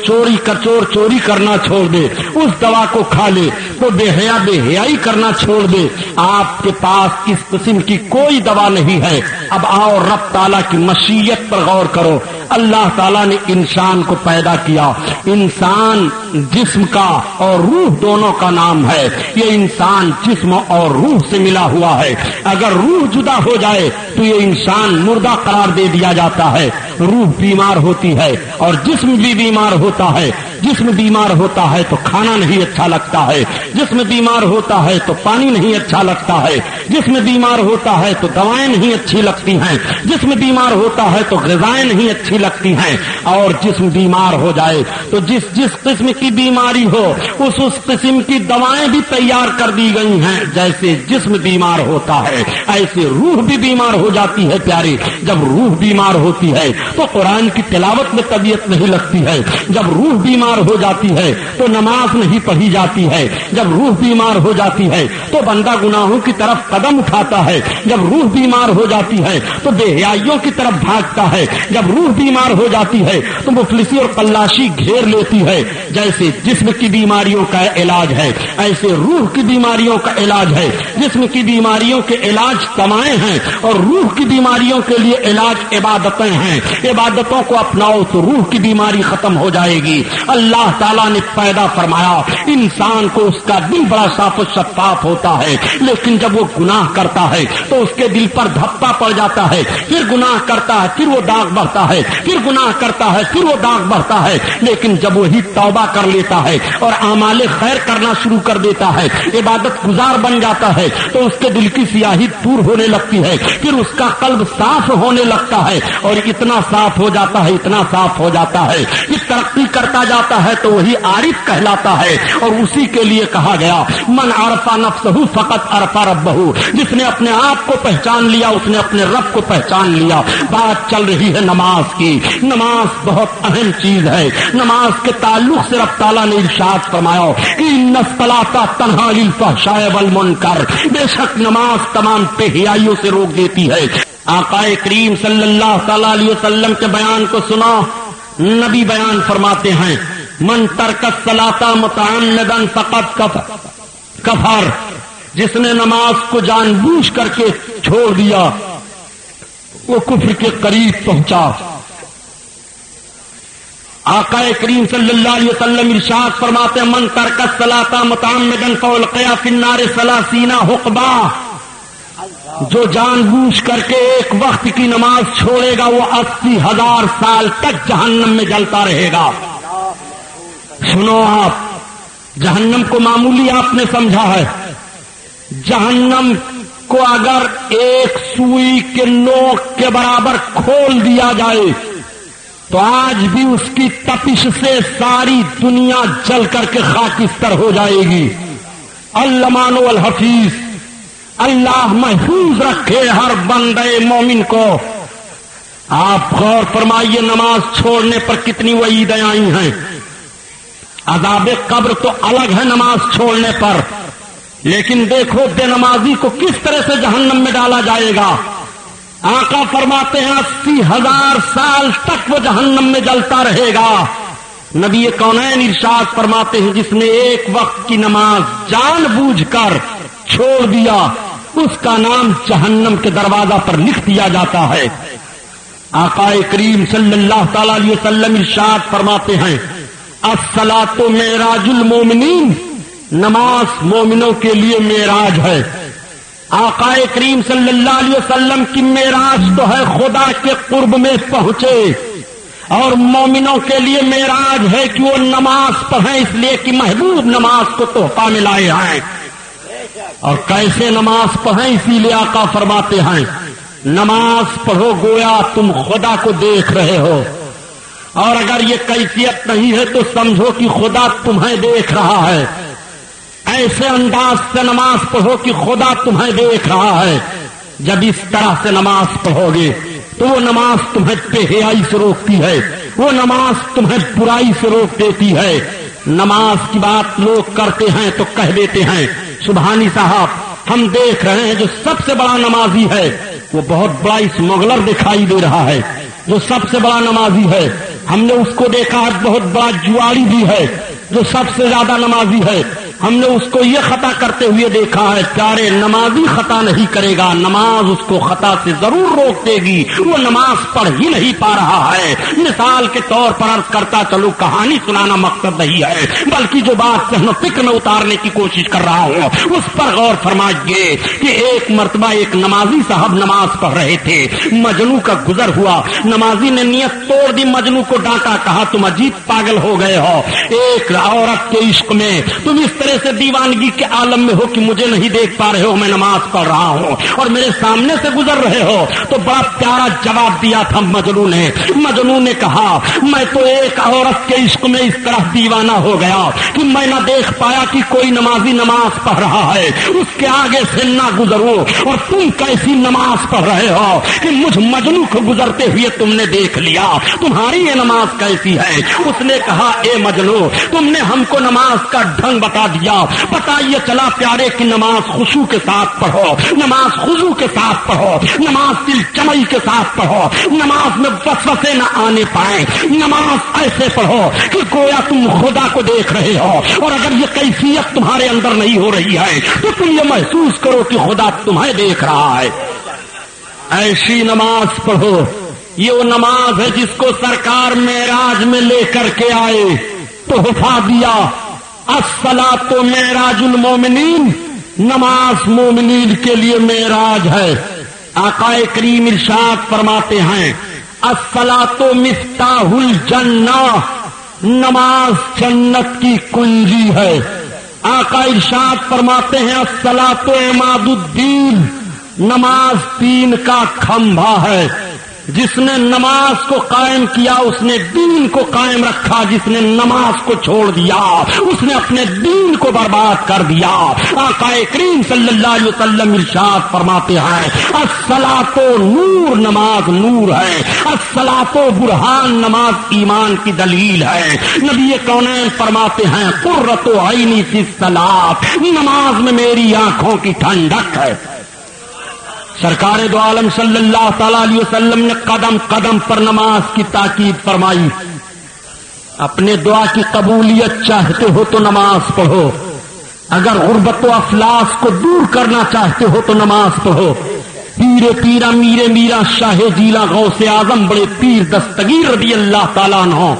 کرنا چھوڑ دے، اس دوا کو کھا لے تو بے حیائی کرنا چھوڑ دے۔ آپ کے پاس اس قسم کی کوئی دوا نہیں ہے۔ اب آؤ رب تعالیٰ کی مشیت پر غور کرو۔ اللہ تعالیٰ نے انسان کو پیدا کیا، انسان جسم کا اور روح دونوں کا نام ہے، یہ انسان جسم اور روح سے ملا ہوا ہے۔ اگر روح جدا ہو جائے تو یہ انسان مردہ قرار دے دیا جاتا ہے، روح بیمار ہوتی ہے اور جسم بھی بیمار ہوتا ہے۔ جسم بیمار ہوتا ہے تو کھانا نہیں اچھا لگتا ہے، جسم بیمار ہوتا ہے تو پانی نہیں اچھا لگتا ہے، جسم بیمار ہوتا ہے تو دوائیں نہیں اچھی لگتی ہیں، جسم بیمار ہوتا ہے تو غذائیں نہیں اچھی لگتی ہیں، اور جسم بیمار ہو جائے تو جس قسم کی بیماری ہو اس قسم کی دوائیں بھی تیار کر دی گئی ہیں۔ جیسے جسم بیمار ہوتا ہے ایسے روح بھی بیمار ہو جاتی ہے پیارے۔ جب روح بیمار ہوتی ہے تو قرآن کی تلاوت میں طبیعت نہیں لگتی ہے، جب روح بیمار ہو جاتی ہے تو نماز نہیں پڑھی جاتی ہے، جب روح بیمار ہو جاتی ہے تو بندہ گناہوں کی طرف قدم اٹھاتا ہے، جب روح بیمار ہو جاتی ہے تو بے حیائیوں کی طرف بھاگتا ہے، جب روح بیمار ہو جاتی ہے تو مفلسی اور قلاشی گھیر لیتی ہے۔ جیسے جسم کی بیماریوں کا علاج ہے ایسے روح کی بیماریوں کا علاج ہے۔ جسم کی بیماریوں کے علاج دمائیں ہیں اور روح کی بیماریوں کے لیے علاج عبادتیں ہیں۔ عبادتوں کو اپناؤ تو روح کی بیماری ختم ہو جائے گی۔ اللہ تعالیٰ نے پیدا فرمایا انسان کو، اس کا دل بڑا صاف و شفاف ہوتا ہے، لیکن جب وہ گناہ کرتا ہے تو اس کے دل پر دھپا پڑ جاتا ہے، پھر گناہ کرتا ہے پھر وہ داغ بڑھتا ہے، پھر گناہ کرتا ہے پھر وہ داغ بڑھتا ہے۔ لیکن جب وہی توبہ کر لیتا ہے اور اعمال خیر کرنا شروع کر دیتا ہے، عبادت گزار بن جاتا ہے تو اس کے دل کی سیاہی دور ہونے لگتی ہے، پھر اس کا قلب صاف ہونے لگتا ہے، اور اتنا صاف ہو جاتا ہے، اتنا صاف ہو جاتا ہے کہ ترقی کرتا جاتا ہے تو وہی عارف کہلاتا ہے۔ اور اسی کے لیے کہا گیا من عرف نفسہ فقط عرف ربہ، جس نے اپنے آپ کو پہچان لیا اس نے اپنے رب کو پہچان لیا۔ بات چل رہی ہے نماز کی، نماز بہت اہم چیز ہے۔ نماز کے تعلق سے رب تعالیٰ نے ارشاد فرمایا ان الصلاۃ تنہی عن الفحشاء والمنکر، بے شک نماز تمام بے حیائیوں سے روک دیتی ہے۔ آقا کریم صلی اللہ تعالی علیہ وسلم کے بیان کو سنا، نبی بیان فرماتے ہیں من ترک الصلاۃ متعمدا فقد کفر، جس نے نماز کو جان بوجھ کر کے چھوڑ دیا وہ کفر کے قریب پہنچا۔ آقا کریم صلی اللہ علیہ وسلم ارشاد فرماتے ہیں من ترک الصلاۃ متعمدا فالقی فی النار 30 حقبا، جو جان بوجھ کر کے ایک وقت کی نماز چھوڑے گا وہ 80,000 سال تک جہنم میں جلتا رہے گا۔ سنو آپ، جہنم کو معمولی آپ نے سمجھا ہے، جہنم کو اگر ایک سوئی کے نوک کے برابر کھول دیا جائے تو آج بھی اس کی تپش سے ساری دنیا جل کر کے خاکستر ہو جائے گی۔ المان والحفیظ، اللہ محفوظ رکھے ہر بندے مومن کو۔ آپ غور فرمائیے نماز چھوڑنے پر کتنی وعیدیں آئی ہیں۔ عذاب قبر تو الگ ہے نماز چھوڑنے پر، لیکن دیکھو بے نمازی کو کس طرح سے جہنم میں ڈالا جائے گا۔ آقا فرماتے ہیں 80,000 سال تک وہ جہنم میں جلتا رہے گا۔ نبی کونین ارشاد فرماتے ہیں جس نے ایک وقت کی نماز جان بوجھ کر چھوڑ دیا اس کا نام جہنم کے دروازہ پر لکھ دیا جاتا ہے۔ آقا کریم صلی اللہ تعالی علیہ وسلم ارشاد فرماتے ہیں الصلاۃ معراج المومنین، نماز مومنوں کے لیے معراج ہے۔ آقا کریم صلی اللہ علیہ وسلم کی معراج تو ہے خدا کے قرب میں پہنچے، اور مومنوں کے لیے معراج ہے کہ وہ نماز پڑھیں، اس لیے کہ محبوب نماز کو تحفہ میں لائے ہیں۔ اور کیسے نماز پڑھیں، اسی لیے آقا فرماتے ہیں نماز پڑھو گویا تم خدا کو دیکھ رہے ہو، اور اگر یہ کیفیت نہیں ہے تو سمجھو کہ خدا تمہیں دیکھ رہا ہے۔ ایسے انداز سے نماز پڑھو کہ خدا تمہیں دیکھ رہا ہے۔ جب اس طرح سے نماز پڑھو گے تو وہ نماز تمہیں بے حیائی سے روکتی ہے، وہ نماز تمہیں برائی سے روک دیتی ہے۔ نماز کی بات لوگ کرتے ہیں تو کہہ دیتے ہیں سبحانی صاحب ہم دیکھ رہے ہیں جو سب سے بڑا نمازی ہے وہ بہت بڑا اسمگلر دکھائی دے رہا ہے، جو سب سے بڑا نمازی ہے ہم نے اس کو دیکھا ہے بہت بڑا جواڑی بھی ہے، جو سب سے زیادہ نمازی ہے ہم نے اس کو یہ خطا کرتے ہوئے دیکھا ہے۔ پیارے نمازی خطا نہیں کرے گا، نماز اس کو خطا سے ضرور روک دے گی، وہ نماز پڑھ ہی نہیں پا رہا ہے۔ مثال کے طور پر عرض کرتا چلو، کہانی سنانا مقصد نہیں ہے بلکہ جو بات ذہن و فکر میں اتارنے کی کوشش کر رہا ہوں اس پر غور فرمائیے کہ ایک مرتبہ ایک نمازی صاحب نماز پڑھ رہے تھے، مجنو کا گزر ہوا، نمازی نے نیت توڑ دی، مجنو کو ڈانٹا، کہا تم عجیب پاگل ہو گئے ہو، ایک عورت کے عشق میں تم اس طرح سے دیوانگی کے عالم میں ہو کہ مجھے نہیں دیکھ پا رہے ہو، میں نماز پڑھ رہا ہوں اور میرے سامنے سے گزر رہے ہو۔ تو بڑا پیارا جواب دیا تھا مجنون نے کہا میں تو ایک عورت کے عشق میں اس طرح دیوانہ ہو گیا کہ میں نہ دیکھ پایا کہ کوئی نمازی نماز پڑھ رہا ہے، اس کے آگے سے نہ گزرو، اور تم کیسی نماز پڑھ رہے ہو کہ مجھ مجنو کو گزرتے ہوئے تم نے دیکھ لیا، تمہاری یہ نماز کیسی ہے؟ اس نے کہا اے مجنو تم نے ہم کو نماز کا ڈھنگ بتا دیا، پتہ یہ چلا پیارے کی نماز خشوع کے ساتھ پڑھو، نماز خضوع کے ساتھ پڑھو، نماز دل جمعی کے ساتھ پڑھو، نماز میں وسوسے نہ آنے پائیں، نماز ایسے پڑھو کہ گویا تم خدا کو دیکھ رہے ہو، اور اگر یہ کیفیت تمہارے اندر نہیں ہو رہی ہے تو تم یہ محسوس کرو کہ خدا تمہیں دیکھ رہا ہے۔ ایسی نماز پڑھو، یہ وہ نماز ہے جس کو سرکار معراج میں لے کر کے آئے، تحفہ دیا۔ الصلاۃ معراج المومنین، نماز مومنین کے لیے معراج ہے۔ آقا کریم ارشاد فرماتے ہیں الصلاۃ مفتاح الجنہ، نماز جنت کی کنجی ہے۔ آقا ارشاد فرماتے ہیں الصلاۃ عماد الدین، نماز دین کا کھمبا ہے۔ جس نے نماز کو قائم کیا اس نے دین کو قائم رکھا، جس نے نماز کو چھوڑ دیا اس نے اپنے دین کو برباد کر دیا۔ آقا کریم صلی اللہ علیہ وسلم ارشاد فرماتے ہیں الصلاۃ نور، نماز نور ہے، الصلاۃ برہان، نماز ایمان کی دلیل ہے۔ نبی کونین فرماتے ہیں قرۃ عینی فی الصلاۃ، نماز میں میری آنکھوں کی ٹھنڈک ہے۔ سرکار دو عالم صلی اللہ تعالی علیہ وسلم نے قدم قدم پر نماز کی تاکید فرمائی۔ اپنے دعا کی قبولیت چاہتے ہو تو نماز پڑھو، اگر غربت و افلاس کو دور کرنا چاہتے ہو تو نماز پڑھو۔ پیرا میرے میرا شاہ جیلا غوث اعظم بڑے پیر دستگیر رضی اللہ تعالیٰ عنہ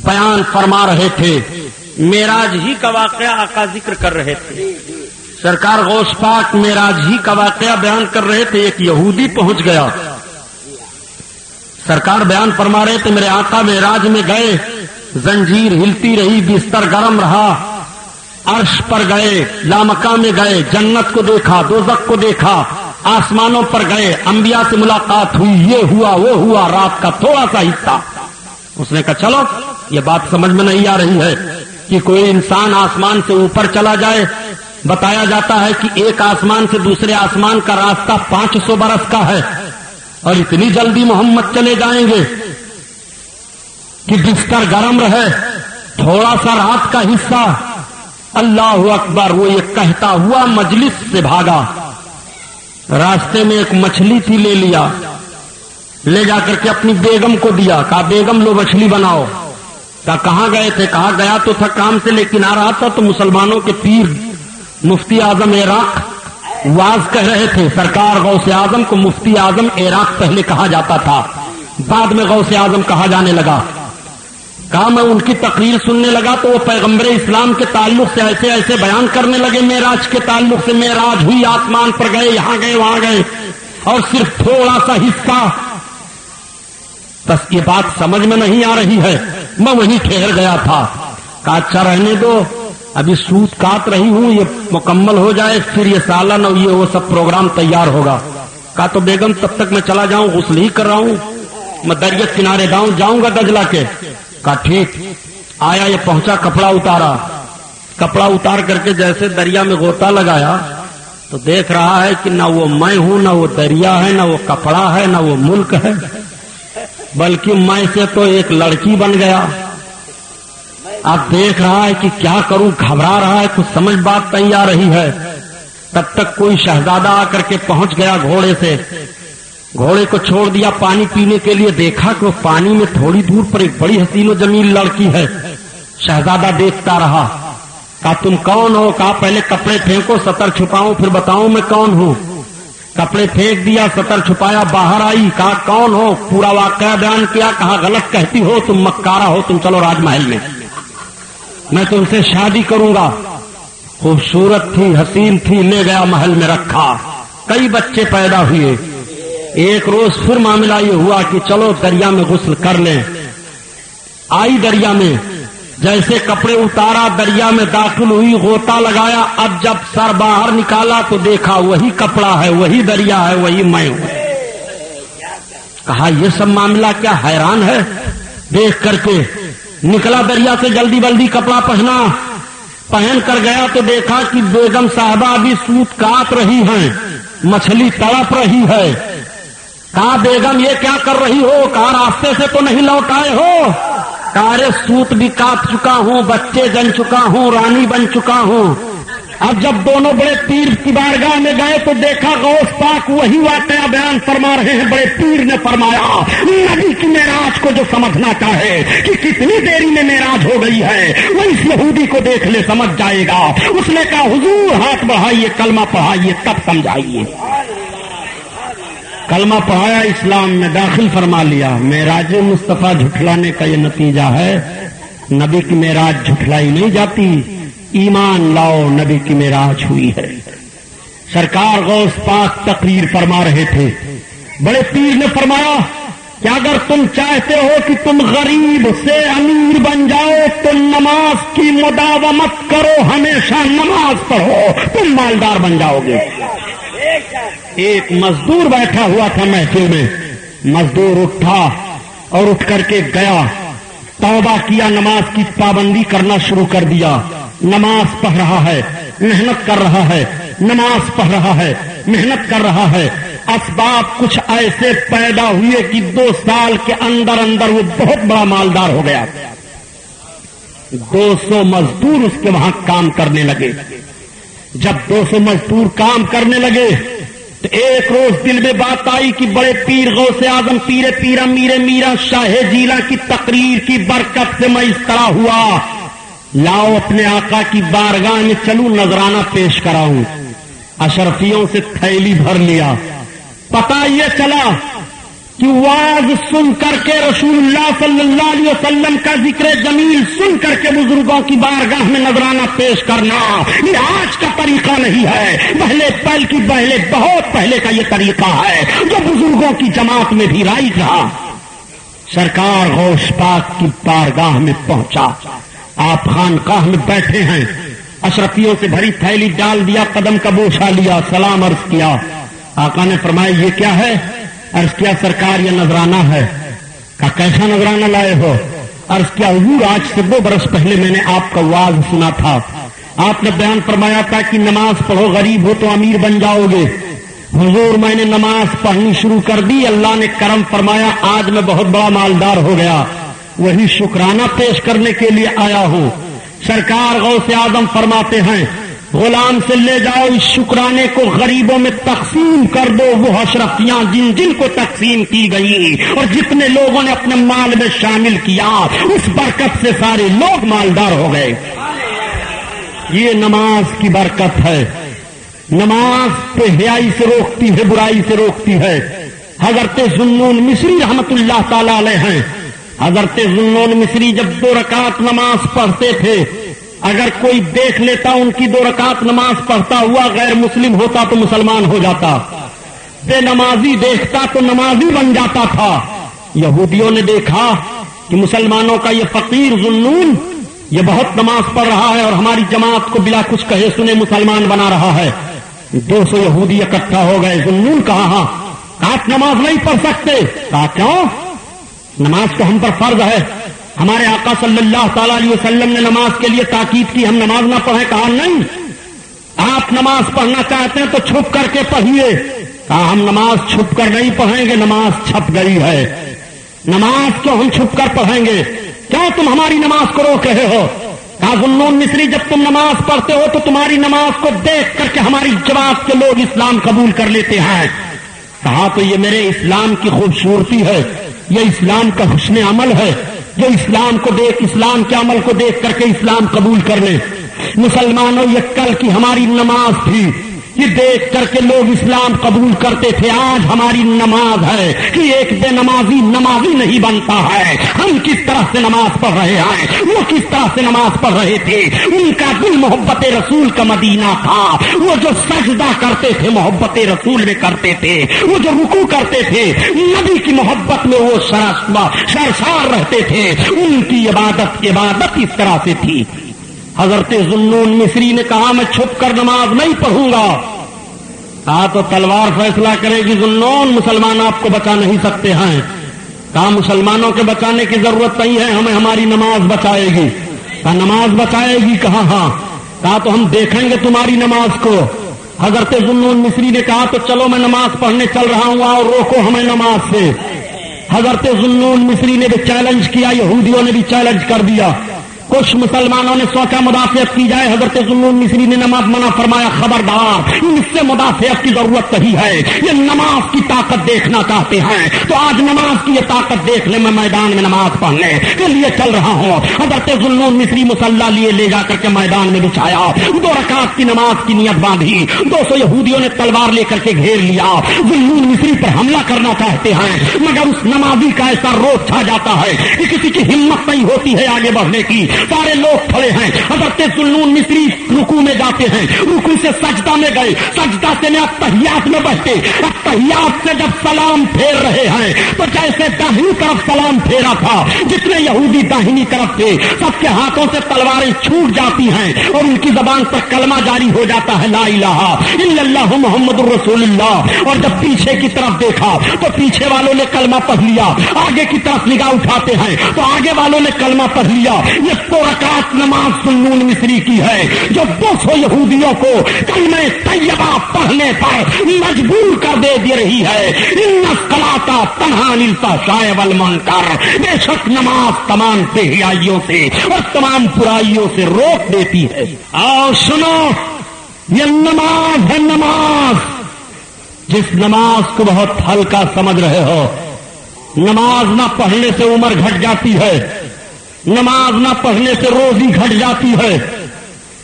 بیان فرما رہے تھے، معراج ہی کا واقعہ آقا ذکر کر رہے تھے۔ سرکار غوث پاک معراج ہی کا واقعہ بیان کر رہے تھے، ایک یہودی پہنچ گیا، سرکار بیان فرما رہے تھے میرے آقا معراج میں گئے، زنجیر ہلتی رہی، بستر گرم رہا، عرش پر گئے، لامکاں میں گئے، جنت کو دیکھا، دوزخ کو دیکھا، آسمانوں پر گئے، انبیاء سے ملاقات ہوئی، یہ ہوا وہ ہوا، رات کا تھوڑا سا حصہ۔ اس نے کہا چلو یہ بات سمجھ میں نہیں آ رہی ہے کہ کوئی انسان آسمان سے اوپر چلا جائے، بتایا جاتا ہے کہ ایک آسمان سے دوسرے آسمان کا راستہ 500 برس کا ہے، اور اتنی جلدی محمد چلے جائیں گے کہ بستر گرم رہے، تھوڑا سا رات کا حصہ۔ اللہ اکبر، وہ یہ کہتا ہوا مجلس سے بھاگا، راستے میں ایک مچھلی تھی، لے لیا، لے جا کر کے اپنی بیگم کو دیا، کہا بیگم لو مچھلی بناؤ۔ کہا کہاں گئے تھے؟ کہا گیا تو تھا کام سے، لیکن آ رہا تھا تو مسلمانوں کے پیر مفتی اعظم عراق واز کہہ رہے تھے۔ سرکار غوث اعظم کو مفتی اعظم عراق پہلے کہا جاتا تھا، بعد میں غوث اعظم کہا جانے لگا۔ کہا میں ان کی تقریر سننے لگا تو وہ پیغمبر اسلام کے تعلق سے ایسے ایسے بیان کرنے لگے، معراج کے تعلق سے، معراج ہوئی، آسمان پر گئے، یہاں گئے وہاں گئے، اور صرف تھوڑا سا حصہ بس یہ بات سمجھ میں نہیں آ رہی ہے، میں وہیں ٹھہر گیا تھا۔ کہا اچھا رہنے دو، ابھی سوت کاٹ رہی ہوں، یہ مکمل ہو جائے پھر یہ سالن اور یہ وہ سب پروگرام تیار ہوگا۔ کہا تو بیگم تب تک میں چلا جاؤں، غسل ہی کر رہا ہوں، میں دریا کنارے جاؤں گا دجلہ کے۔ کہا ٹھیک۔ آیا، یہ پہنچا، کپڑا اتارا، کپڑا اتار کر کے جیسے دریا میں غوطہ لگایا تو دیکھ رہا ہے کہ نہ وہ میں ہوں، نہ وہ دریا ہے، نہ وہ کپڑا ہے، نہ وہ ملک ہے، بلکہ میں سے تو ایک لڑکی بن گیا۔ اب دیکھ رہا ہے کہ کیا کروں، گھبرا رہا ہے، کچھ سمجھ بات نہیں آ رہی ہے۔ تب تک کوئی شہزادہ آ کر کے پہنچ گیا گھوڑے سے، گھوڑے کو چھوڑ دیا پانی پینے کے لیے، دیکھا کہ وہ پانی میں تھوڑی دور پر ایک بڑی حسین و جمیل لڑکی ہے۔ شہزادہ دیکھتا رہا۔ کہا تم کون ہو؟ کہا پہلے کپڑے پھینکو، سطر چھپاؤں پھر بتاؤں میں کون ہوں۔ کپڑے پھینک دیا، سطر چھپایا، باہر آئی، کہا کون ہو؟ پورا واقعہ بیان کیا۔ کہا غلط کہتی ہو، تم مکارہ ہو، تم چلو راج محل میں تم سے شادی کروں گا۔ خوبصورت تھی، حسین تھی، لے گیا محل میں رکھا۔ کئی بچے پیدا ہوئے۔ ایک روز پھر معاملہ یہ ہوا کہ چلو دریا میں غسل کر لیں۔ آئی دریا میں، جیسے کپڑے اتارا دریا میں داخل ہوئی، غوطہ لگایا، اب جب سر باہر نکالا تو دیکھا وہی کپڑا ہے، وہی دریا ہے، وہی میں ہوں۔ کہا یہ سب معاملہ کیا حیران ہے۔ دیکھ کر کے نکلا دریا سے، جلدی جلدی کپڑا پہن کر گیا تو دیکھا کہ بیگم صاحبہ ابھی سوت کاٹ رہی ہیں، مچھلی تڑپ رہی ہے۔ کہا بیگم یہ کیا کر رہی ہو؟ کہا راستے سے تو نہیں لوٹ آئے ہو؟ کہا ارے سوت بھی کاٹ چکا ہوں، بچے جن چکا ہوں، رانی بن چکا ہوں۔ اب جب دونوں بڑے پیر کی بارگاہ میں گئے تو دیکھا غوث پاک وہی واقعہ بیان فرما رہے ہیں۔ بڑے پیر نے فرمایا نبی کی معراج کو جو سمجھنا چاہے کہ کتنی دیری میں معراج ہو گئی ہے، وہ اس یہودی کو دیکھ لے سمجھ جائے گا۔ اس نے کہا حضور ہاتھ بڑھائیے، کلمہ پڑھائیے، تب سمجھائیے۔ کلمہ پڑھایا، اسلام میں داخل فرما لیا۔ معراج مصطفیٰ جھٹلانے کا یہ نتیجہ ہے۔ نبی کی معراج جھٹلائی نہیں جاتی، ایمان لاؤ نبی کی معراج ہوئی ہے۔ سرکار غوث پاک تقریر فرما رہے تھے۔ بڑے پیر نے فرمایا کہ اگر تم چاہتے ہو کہ تم غریب سے امیر بن جاؤ تو نماز کی مداومت کرو، ہمیشہ نماز پڑھو، تم مالدار بن جاؤ گے۔ ایک مزدور بیٹھا ہوا تھا محفل میں، مزدور اٹھا اور اٹھ کر کے گیا، توبہ کیا، نماز کی پابندی کرنا شروع کر دیا۔ نماز پڑھ رہا ہے، محنت کر رہا ہے، نماز پڑھ رہا ہے، محنت کر رہا ہے۔ اسباب کچھ ایسے پیدا ہوئے کہ 2 سال کے اندر اندر وہ بہت بڑا مالدار ہو گیا۔ 200 مزدور اس کے وہاں کام کرنے لگے۔ جب 200 مزدور کام کرنے لگے تو ایک روز دل میں بات آئی کہ بڑے پیر غوث اعظم پیر امیر میرا شاہ جیلہ کی تقریر کی برکت سے میں اس طرح ہوا، لاؤ اپنے آقا کی بارگاہ میں چلوں، نذرانہ پیش کراؤں۔ اشرفیوں سے تھیلی بھر لیا۔ پتہ یہ چلا کہ واز سن کر کے رسول اللہ صلی اللہ علیہ وسلم کا ذکر جمیل سن کر کے بزرگوں کی بارگاہ میں نذرانہ پیش کرنا یہ آج کا طریقہ نہیں ہے، بہت پہلے کا یہ طریقہ ہے جو بزرگوں کی جماعت میں بھی رائج رہا۔ سرکار غوث پاک کی بارگاہ میں پہنچا، آپ خانقاہ میں بیٹھے ہیں، اشرفیوں سے بھری تھیلی ڈال دیا، قدم کا بوسہ لیا، سلام عرض کیا۔ آقا نے فرمایا یہ کیا ہے؟ عرض کیا سرکار یہ نذرانہ ہے۔ کہا کیسا نذرانہ لائے ہو؟ عرض کیا حضور آج سے 2 برس پہلے میں نے آپ کا واز سنا تھا، آپ نے بیان فرمایا تھا کہ نماز پڑھو، غریب ہو تو امیر بن جاؤ گے۔ حضور میں نے نماز پڑھنی شروع کر دی، اللہ نے کرم فرمایا، آج میں بہت بڑا مالدار ہو گیا، وہی شکرانہ پیش کرنے کے لیے آیا ہوں۔ سرکار غوث اعظم فرماتے ہیں غلام سے لے جاؤ اس شکرانے کو غریبوں میں تقسیم کر دو، وہ اشرفیاں جن کو تقسیم کی گئی اور جتنے لوگوں نے اپنے مال میں شامل کیا اس برکت سے سارے لوگ مالدار ہو گئے۔ یہ نماز کی برکت ہے۔ نماز تو حیائی سے روکتی ہے، برائی سے روکتی ہے۔ حضرت ذوالنون مصری رحمت اللہ تعالی علیہ ہیں، حضرت ذوالنون مصری جب 2 رکعت نماز پڑھتے تھے، اگر کوئی دیکھ لیتا ان کی 2 رکعت نماز پڑھتا ہوا غیر مسلم ہوتا تو مسلمان ہو جاتا، بے نمازی دیکھتا تو نمازی بن جاتا تھا۔ یہودیوں نے دیکھا کہ مسلمانوں کا یہ فقیر ذوالنون یہ بہت نماز پڑھ رہا ہے اور ہماری جماعت کو بلا کچھ کہے سنے مسلمان بنا رہا ہے. 200 یہودی اکٹھا ہو گئے. ذوالنون کہا ہاں آپ نماز نہیں پڑھ سکتے. کہا کیوں؟ نماز تو ہم پر فرض ہے. ہمارے آقا صلی اللہ تعالی علیہ وسلم نے نماز کے لیے تاکید کی, ہم نماز نہ پڑھیں. کہا نہیں, آپ نماز پڑھنا چاہتے ہیں تو چھپ کر کے پڑھیے. کہا ہم نماز چھپ کر نہیں پڑھیں گے, نماز چھپ گئی ہے. نماز کو ہم چھپ کر پڑھیں گے, کیوں تم ہماری نماز کو روک رہے ہو؟ کہا ذوالنون مصری جب تم نماز پڑھتے ہو تو تمہاری نماز کو دیکھ کر کے ہماری جماعت کے لوگ اسلام قبول کر لیتے ہیں. کہا تو یہ میرے اسلام کی خوبصورتی ہے, یہ اسلام کا حسن عمل ہے, جو اسلام کے عمل کو دیکھ کر کے اسلام قبول کر لے. مسلمانوں یہ کل کی ہماری نماز تھی, یہ دیکھ کر کے لوگ اسلام قبول کرتے تھے. آج ہماری نماز ہے کہ ایک بے نمازی نمازی نہیں بنتا ہے. ہم کس طرح سے نماز پڑھ رہے ہیں, وہ کس طرح سے نماز پڑھ رہے تھے. ان کا دل محبت رسول کا مدینہ تھا. وہ جو سجدہ کرتے تھے محبت رسول میں کرتے تھے, وہ جو رکوع کرتے تھے نبی کی محبت میں وہ سرشار رہتے تھے. ان کی عبادت اس طرح سے تھی. حضرت ذوالنون مصری نے کہا میں چھپ کر نماز نہیں پڑھوں گا. کہا تو تلوار فیصلہ کرے گی. ذوالنون مسلمان آپ کو بچا نہیں سکتے ہیں. کہا مسلمانوں کے بچانے کی ضرورت نہیں ہے, ہمیں ہماری نماز بچائے گی. کہا نماز بچائے گی؟ کہا ہاں. کہا تو ہم دیکھیں گے تمہاری نماز کو. حضرت ذوالنون مصری نے کہا تو چلو میں نماز پڑھنے چل رہا ہوں اور روکو ہمیں نماز سے. حضرت ذوالنون مصری نے بھی چیلنج کیا, یہودیوں نے بھی چیلنج کر دیا. کچھ مسلمانوں نے سوچا مدافعت کی جائے. حضرت ذوالنون مصری نے نماز منع فرمایا, خبردار اس سے مدافعت کی ضرورت نہیں ہے. یہ نماز کی طاقت دیکھنا چاہتے ہیں تو آج نماز کی یہ طاقت دیکھ لیں. میں میدان میں نماز پڑھنے کے لیے چل رہا ہوں. حضرت ذوالنون مصری مصلی لیے لے جا کر کے میدان میں بچھایا. 2 رکعت کی نماز کی نیت باندھی. 200 یہودیوں نے تلوار لے کر کے گھیر لیا. ذوالنون مصری پر حملہ کرنا چاہتے ہیں مگر اس نمازی کا ایسا روپ چھا جاتا ہے کہ کسی کی ہمت نہیں ہوتی ہے آگے بڑھنے کی. سارے لوگ کھڑے ہیں. حضرت ذوالنون مصری رکوع میں جاتے ہیں, رکوع سے سجدہ میں گئے, سجدہ سے اتحیات میں بیٹھے. اتحیات سے جب سلام پھیر رہے ہیں تو جیسے داہنی طرف سلام پھیرا تھا, جتنے یہودی داہنی طرف تھے سب کے ہاتھوں سے تلواریں چھوٹ جاتی ہیں اور ان کی زبان پر کلمہ جاری ہو جاتا ہے, لا الہ الا اللہ محمد الرسول اللہ. اور جب پیچھے کی طرف دیکھا تو پیچھے والوں نے کلمہ پڑھ لیا. آگے کی طرف نگاہ اٹھاتے ہیں تو آگے والوں نے کلمہ پڑھ لیا. یہ 2 رکعت نماز ذوالنون مصری کی ہے جو 200 یہودیوں کو کلمہ طیبہ پڑھنے پر مجبور کر دے رہی ہے. ان الصلاۃ تنہی عن الفحشاء والمنکر, بے شک نماز تمام بےحیائیوں سے اور تمام برائیوں سے روک دیتی ہے. اور سنو, یہ نماز ہے نماز. جس نماز کو بہت ہلکا سمجھ رہے ہو, نماز نہ پڑھنے سے عمر گھٹ جاتی ہے, نماز نہ پڑھنے سے روزی گھٹ جاتی ہے,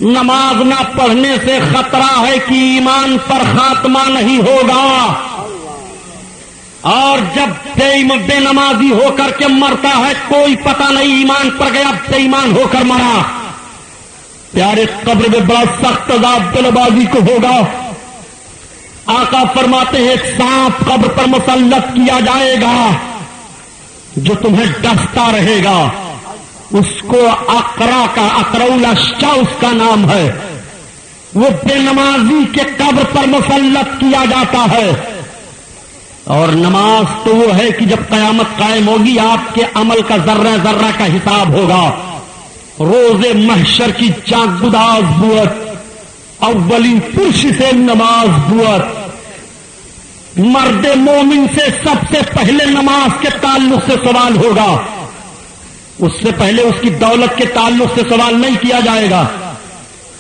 نماز نہ پڑھنے سے خطرہ ہے کہ ایمان پر خاتمہ نہیں ہوگا. اور جب بے نمازی ہو کر کے مرتا ہے کوئی پتہ نہیں ایمان پر گیا, بے ایمان ہو کر مرا. پیارے قبر میں بڑا سخت عذاب طلبازی کو ہوگا. آقا فرماتے ہیں ایک سانپ قبر پر مسلط کیا جائے گا جو تمہیں ڈستا رہے گا. اس کو اقرا اس کا نام ہے. وہ بے نمازی کے قبر پر مسلط کیا جاتا ہے. اور نماز تو وہ ہے کہ جب قیامت قائم ہوگی آپ کے عمل کا ذرہ ذرہ کا حساب ہوگا. روز محشر کی چاک گداز بوت, اولی پرش سے نماز بوت. مرد مومن سے سب سے پہلے نماز کے تعلق سے سوال ہوگا. اس سے پہلے اس کی دولت کے تعلق سے سوال نہیں کیا جائے گا.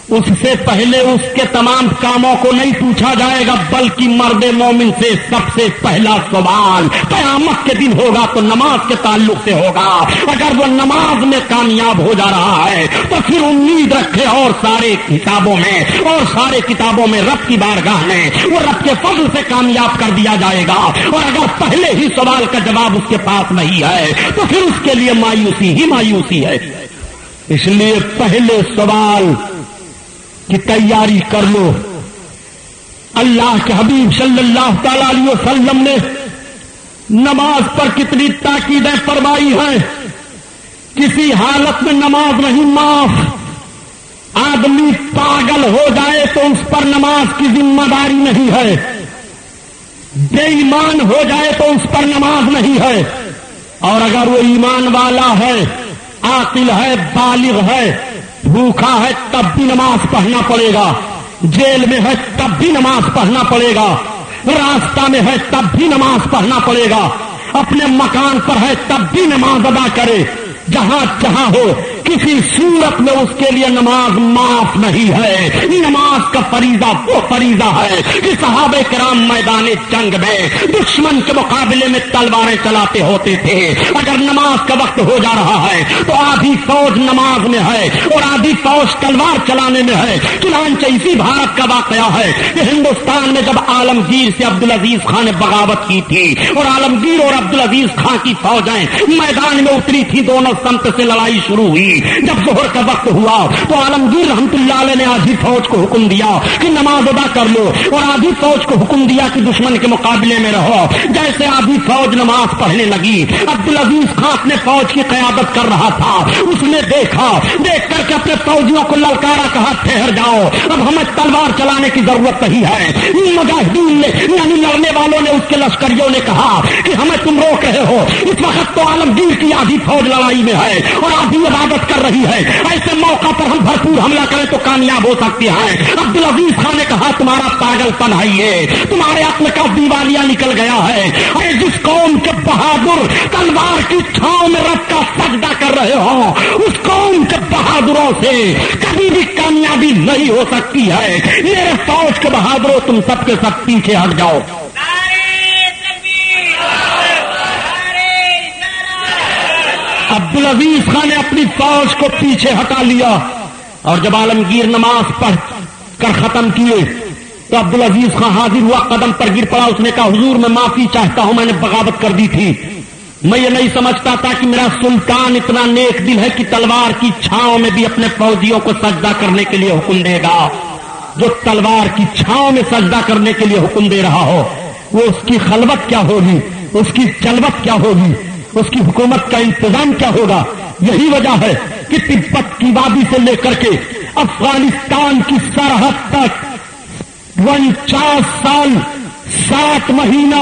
اس سے پہلے اس کے تمام کاموں کو نہیں پوچھا جائے گا, بلکہ مرد مومن سے سب سے پہلا سوال قیامت کے دن ہوگا تو نماز کے تعلق سے ہوگا. اگر وہ نماز میں کامیاب ہو جا رہا ہے تو پھر امید رکھے اور سارے حسابوں میں اور سارے کتابوں میں رب کی بارگاہ میں وہ رب کے فضل سے کامیاب کر دیا جائے گا. اور اگر پہلے ہی سوال کا جواب اس کے پاس نہیں ہے تو پھر اس کے لیے مایوسی ہی مایوسی ہے. اس لیے پہلے سوال کی تیاری کر لو. اللہ کے حبیب صلی اللہ تعالی علیہ وسلم نے نماز پر کتنی تاکیدیں فرمائی ہیں. کسی حالت میں نماز نہیں معاف. آدمی پاگل ہو جائے تو اس پر نماز کی ذمہ داری نہیں ہے. بے ایمان ہو جائے تو اس پر نماز نہیں ہے. اور اگر وہ ایمان والا ہے، عاقل ہے، بالغ ہے، بھوکا ہے تب بھی نماز پڑھنا پڑے گا. جیل میں ہے تب بھی نماز پڑھنا پڑے گا. راستہ میں ہے تب بھی نماز پڑھنا پڑے گا. اپنے مکان پر ہے تب بھی نماز ادا کرے. جہاں جہاں ہو کسی صورت میں اس کے لیے نماز معاف نہیں ہے. نماز کا فریضہ وہ فریضہ ہے کہ صحابہ کرام میدان جنگ میں دشمن کے مقابلے میں تلواریں چلاتے ہوتے تھے. اگر نماز کا وقت ہو جا رہا ہے تو آدھی فوج نماز میں ہے اور آدھی فوج تلوار چلانے میں ہے. چنانچہ اسی بھارت کا واقعہ ہے کہ ہندوستان میں جب عالمگیر سے عبدالعزیز خان نے بغاوت کی تھی اور عالمگیر اور عبدالعزیز خان کی فوجیں میدان میں اتری تھی، دونوں سمت سے لڑائی شروع ہوئی. جب ظہر کا وقت ہوا تو عالمگیر رحمت اللہ علیہ نے آدھی فوج کو حکم دیا کہ نماز ادا کر لو اور آدھی فوج کو حکم دیا کہ دشمن کے مقابلے میں رہو. جیسے آدھی فوج نماز پڑھنے لگی، عبدالعزیز خان اپنے فوج کی قیادت کر رہا تھا. اس نے دیکھ کر کے اپنے فوجیوں کو للکارا، کہا ٹھہر جاؤ، اب ہمیں تلوار چلانے کی ضرورت نہیں ہے. مجاہدین نے یعنی لڑنے والوں نے، اس کے لشکریوں نے کہا کہ ہمیں تم روک رہے ہو. اس وقت تو عالمگیر کی آدھی فوج لڑائی میں ہے اور آدھی عبادت کر رہی ہے. ایسے موقع پر ہم بھرپور حملہ کریں تو کامیاب ہو سکتے ہیں. عبدالعزیز خان نے کہا تمہارا پاگل پن ہے، یہ تمہارے عقل کا دیوالیہ نکل گیا ہے. اے جس قوم کے بہادر تلوار کی چھاؤں میں رب کا سجدہ کر رہے ہو، اس قوم کے بہادروں سے کبھی بھی کامیابی نہیں ہو سکتی ہے. میرے فوج کے بہادروں تم سب کے سب پیچھے ہٹ جاؤ. عبدالعزیز خان نے اپنی فوج کو پیچھے ہٹا لیا اور جب عالمگیر نماز پڑھ کر ختم کیے تو عبدالعزیز خان حاضر ہوا، قدم پر گر پڑا. اس نے کہا حضور میں معافی چاہتا ہوں، میں نے بغاوت کر دی تھی. میں یہ نہیں سمجھتا تھا کہ میرا سلطان اتنا نیک دل ہے کہ تلوار کی چھاؤں میں بھی اپنے فوجیوں کو سجدہ کرنے کے لیے حکم دے گا. جو تلوار کی چھاؤں میں سجدہ کرنے کے لیے حکم دے رہا ہو وہ اس کی خلوت کیا ہوگی، اس کی جلوت کیا ہوگی، اس کی حکومت کا انتظام کیا ہوگا. یہی وجہ ہے کہ تبت کی وادی سے لے کر کے افغانستان کی سرحد تک 49 سال 7 مہینہ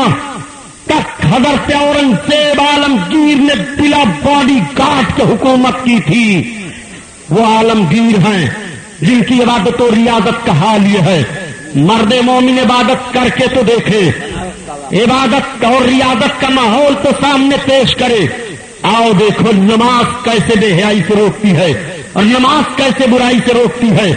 تک حضرت اورنگزیب عالمگیر نے بلا باڈی گارڈ کی حکومت کی تھی. وہ عالمگیر ہیں جن کی عبادت و ریاضت کا حال یہ ہے. مرد مومن عبادت کر کے تو دیکھے، عبادت اور ریاضت کا ماحول تو سامنے پیش کرے. آؤ دیکھو نماز کیسے بے حیائی سے روکتی ہے اور نماز کیسے برائی سے روکتی ہے.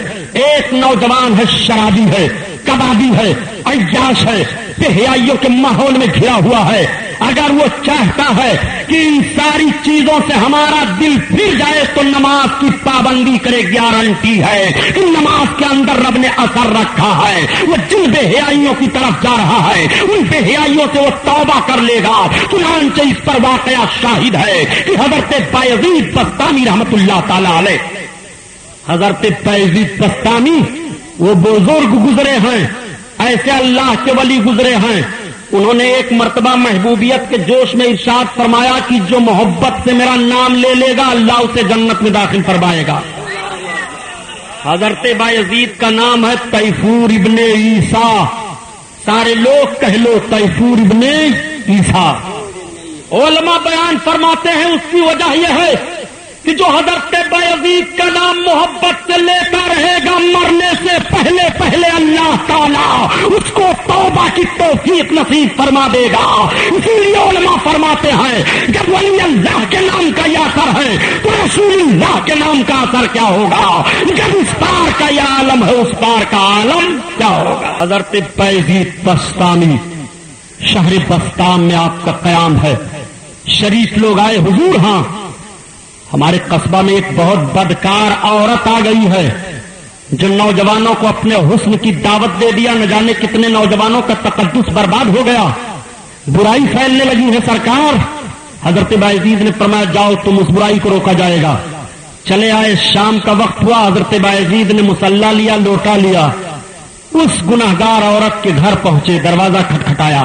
ایک نوجوان ہے، شرابی ہے، کبابی ہے، عیاش ہے، بے حیائیوں کے ماحول میں گھرا ہوا ہے. اگر وہ چاہتا ہے کہ ان ساری چیزوں سے ہمارا دل پھر جائے تو نماز کی پابندی کرے. گارنٹی ہے کہ نماز کے اندر رب نے اثر رکھا ہے. وہ جن بے حیائیوں کی طرف جا رہا ہے ان بے حیائیوں سے وہ توبہ کر لے گا. چنانچہ اس پر واقعہ شاہد ہے کہ حضرت بایزید بستامی رحمت اللہ تعالی علیہ، حضرت بایزید بستامی وہ بزرگ گزرے ہیں، ایسے اللہ کے ولی گزرے ہیں. انہوں نے ایک مرتبہ محبوبیت کے جوش میں ارشاد فرمایا کہ جو محبت سے میرا نام لے لے گا اللہ اسے جنت میں داخل فرمائے گا. حضرت بایزید کا نام ہے تیفور ابن عیسیٰ. سارے لوگ کہہ لو تیفور ابن عیسیٰ. علماء بیان فرماتے ہیں اس کی وجہ یہ ہے کہ جو حضرت بایزید کا نام محبت سے لیتا رہے گا مرنے سے پہلے پہلے اللہ تعالیٰ اس کو توبہ کی توفیق نصیب فرما دے گا. اسی لیے علماء فرماتے ہیں جب ولی اللہ کے نام کا یہ اثر ہے تو رسول اللہ کے نام کا اثر کیا ہوگا. جب اس پار کا یہ عالم ہے اس پار کا عالم کیا ہوگا. حضرت بایزید بستامی، شہر بستام میں آپ کا قیام ہے. شریف لوگ آئے، حضور ہاں ہمارے قصبہ میں ایک بہت بدکار عورت آ گئی ہے جو نوجوانوں کو اپنے حسن کی دعوت دے دیا. نہ جانے کتنے نوجوانوں کا تقدس برباد ہو گیا، برائی پھیلنے لگی ہے سرکار. حضرت بایزید نے فرمایا جاؤ تم اس برائی کو روکا جائے گا. چلے آئے، شام کا وقت ہوا، حضرت بایزید نے مصلی لیا، لوٹا لیا، اس گناہگار عورت کے گھر پہنچے، دروازہ کھٹکھٹایا.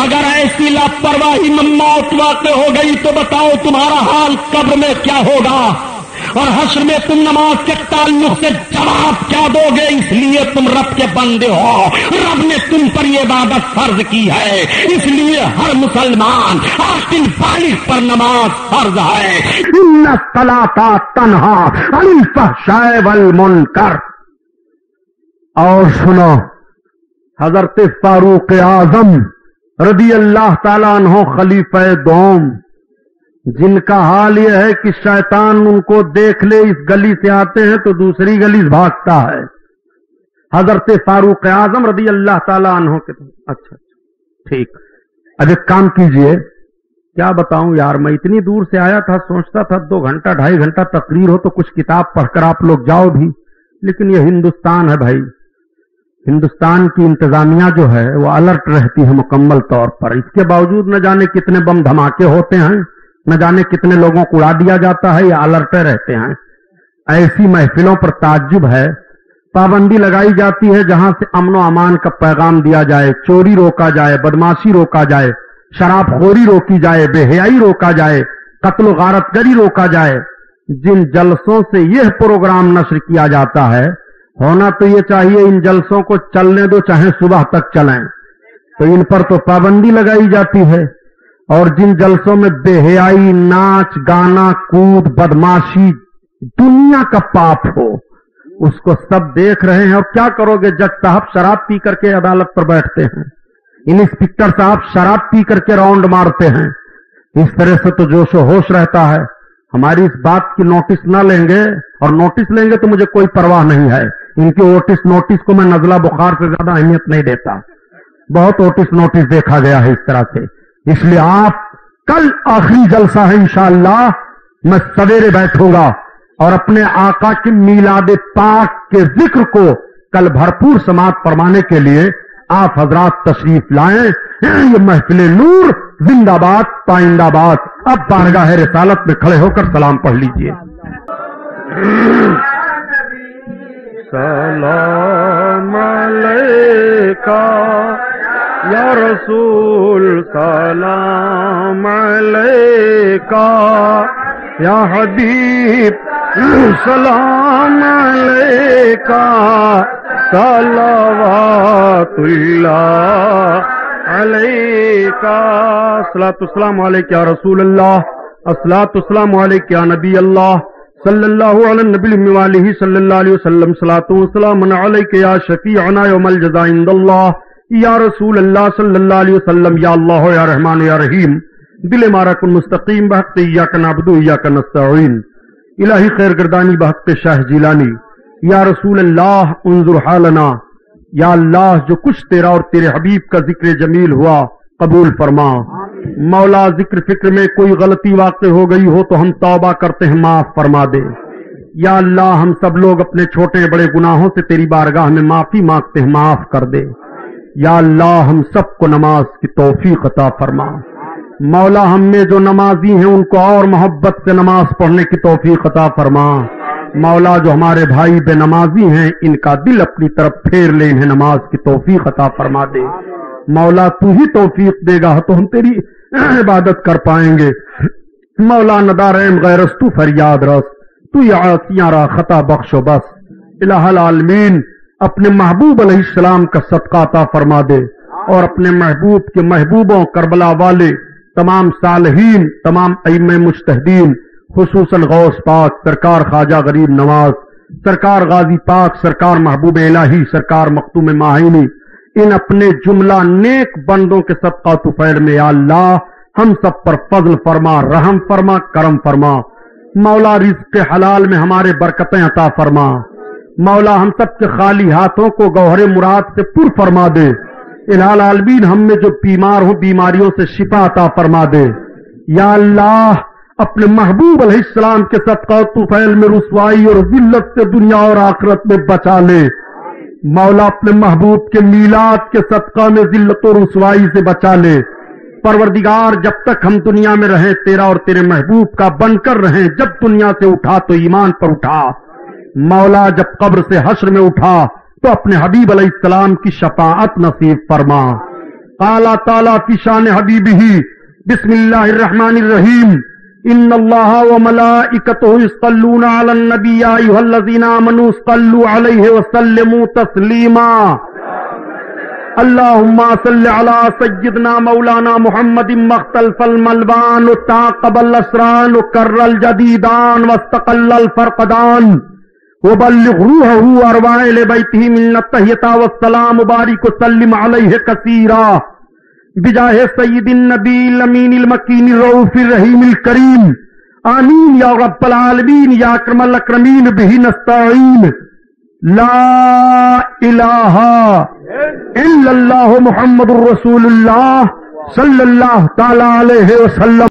اگر ایسی لاپرواہی میں موت واقع ہو گئی تو بتاؤ تمہارا حال قبر میں کیا ہوگا، اور حشر میں تم نماز کے تعلق سے جواب کیا دو گے؟ اس لیے تم رب کے بندے ہو، رب نے تم پر یہ عبادت فرض کی ہے، اس لیے ہر مسلمان عاقل بالغ پر نماز فرض ہے۔ ان الصلاۃ تنہا عن الفحشاء والمنکر۔ اور سنو، حضرت فاروق اعظم رضی اللہ تعالیٰ عنہ خلیفہ دوم، جن کا حال یہ ہے کہ شیطان ان کو دیکھ لے اس گلی سے آتے ہیں تو دوسری گلی بھاگتا ہے۔ حضرت فاروق اعظم رضی اللہ تعالیٰ عنہ کے اچھا ٹھیک، اب ایک کام کیجئے، کیا بتاؤں یار، میں اتنی دور سے آیا تھا، سوچتا تھا 2 گھنٹہ 2.5 گھنٹہ تقریر ہو تو کچھ کتاب پڑھ کر آپ لوگ جاؤ بھی، لیکن یہ ہندوستان ہے بھائی، ہندوستان کی انتظامیہ جو ہے وہ الرٹ رہتی ہے مکمل طور پر، اس کے باوجود نہ جانے کتنے بم دھماکے ہوتے ہیں، نہ جانے کتنے لوگوں کو اڑا دیا جاتا ہے، یا الرٹے رہتے ہیں۔ ایسی محفلوں پر تعجب ہے، پابندی لگائی جاتی ہے جہاں سے امن و امان کا پیغام دیا جائے، چوری روکا جائے، بدماشی روکا جائے، شراب خوری روکی جائے، بے حیائی روکا جائے، قتل و غارت گری روکا جائے۔ جن جلسوں سے یہ پروگرام نشر کیا جاتا ہے، ہونا تو یہ چاہیے ان جلسوں کو چلنے دو، چاہے صبح تک چلیں، تو ان پر تو پابندی لگائی جاتی ہے۔ اور جن جلسوں میں بے حیائی، ناچ گانا، کود، بدماشی، دنیا کا پاپ ہو، اس کو سب دیکھ رہے ہیں۔ اور کیا کرو گے، جج صاحب شراب پی کر کے عدالت پر بیٹھتے ہیں، انسپکٹر صاحب شراب پی کر کے راؤنڈ مارتے ہیں، اس طرح سے تو جوش و ہوش رہتا ہے۔ ہماری اس بات کی نوٹس نہ لیں گے، اور نوٹس لیں گے تو مجھے کوئی پرواہ نہیں ہے، ان کی نوٹس کو میں نزلہ بخار سے زیادہ اہمیت نہیں دیتا، بہت نوٹس دیکھا گیا ہے اس طرح سے۔ اس لیے آپ کل آخری جلسہ ہے انشاءاللہ، میں سویرے بیٹھوں گا اور اپنے آقا کی میلاد پاک کے ذکر کو کل بھرپور سماعت فرمانے کے لیے آپ حضرات تشریف لائیں۔ یہ محفل نور زندہ باد پائندہ باد۔ اب بارگاہ رسالت میں کھڑے ہو کر سلام پڑھ لیجئے۔ سلام علیکہ یا رسول، سلام علیکہ یا حبیب، سلام علیکہ صلوات اللہ علیکہ، الصلاۃ والسلام علیکہ یا رسول اللہ، الصلاۃ والسلام علیکہ یا نبی اللہ، صلی اللہ علی النبی وآلہ صلی اللہ علیہ وسلم، الصلاۃ والسلام علیکہ یا شفیعنا یوم الجزاء عند اللہ، یا رسول اللہ صلی اللہ علیہ وسلم، یا اللہ یا رحمان یا رحیم، دل مارا کن مستقیم بحق ایاک نعبد و ایاک نستعین، الہی خیر گردانی بحق شاہ جیلانی، یا رسول اللہ انظر حالنا، یا اللہ جو کچھ تیرا اور تیرے حبیب کا ذکر جمیل ہوا قبول فرما۔ مولا ذکر فکر میں کوئی غلطی واقع ہو گئی ہو تو ہم توبہ کرتے ہیں، معاف فرما دے۔ یا اللہ ہم سب لوگ اپنے چھوٹے بڑے گناہوں سے تیری بارگاہ میں معافی مانگتے ہیں، معاف کر دے۔ یا اللہ ہم سب کو نماز کی توفیق عطا فرما۔ مولا ہم میں جو نمازی ہیں ان کو اور محبت سے نماز پڑھنے کی توفیق عطا فرما۔ مولا جو ہمارے بھائی بے نمازی ہیں ان کا دل اپنی طرف پھیر لے، انہیں نماز کی توفیق عطا فرما دے۔ مولا تو ہی توفیق دے گا تو ہم تیری عبادت کر پائیں گے۔ مولا نداریم غیرس تو فریاد رس، تو عاصیاں را خطا بخش و بس۔ الہ العالمین اپنے محبوب علیہ السلام کا صدقہ عطا فرما دے، اور اپنے محبوب کے محبوبوں کربلا والے تمام صالحین، تمام ائمہ مجتہدین، خصوصاً غوث پاک سرکار خواجہ غریب نواز، سرکار غازی پاک، سرکار محبوب الہی، سرکار مختوم ماہینی، ان اپنے جملہ نیک بندوں کے صدقہ طفیل میں یا اللہ ہم سب پر فضل فرما، رحم فرما، کرم فرما۔ مولا رزق حلال میں ہمارے برکتیں عطا فرما۔ مولا ہم سب کے خالی ہاتھوں کو گوہر مراد سے پر فرما دے۔ الہ العالمین ہم میں جو بیمار ہوں بیماریوں سے شفا عطا فرما دے۔ یا اللہ اپنے محبوب علیہ السلام کے صدقہ طفیل میں رسوائی اور ذلت سے دنیا اور آخرت میں بچا لے۔ مولا اپنے محبوب کے میلاد کے صدقہ میں ذلت و رسوائی سے بچا لے۔ پروردگار جب تک ہم دنیا میں رہیں تیرا اور تیرے محبوب کا بن کر رہیں، جب دنیا سے اٹھا تو ایمان پر اٹھا۔ مولا جب قبر سے حشر میں اٹھا تو اپنے حبیب علیہ السلام کی شفاعت نصیب فرما۔ قال تعالی فی شان حبیبہ بسم اللہ الرحمن الرحیم ان اللہ وملائکتہ یصلون علی النبی یا ایھا الذین آمنوا صلوا علیہ وسلموا تسلیما اللہم صل علی سیدنا مولانا محمد مختلف الملوان تعقب الاسران کر الجدیدان واستقل الفرقدان وبلغ روحه ارواح لبیتہ من التحیۃ والسلام مبارک وسلم علیہ کثیرا بجاہ سید النبی الامین المکین الرؤوف الرحیم الکریم آمین یا رب العالمین یا اکرم الاکرمین بہ نستعین لا الہ الا اللہ محمد الرسول اللہ صلی اللہ تعالی علیہ وسلم.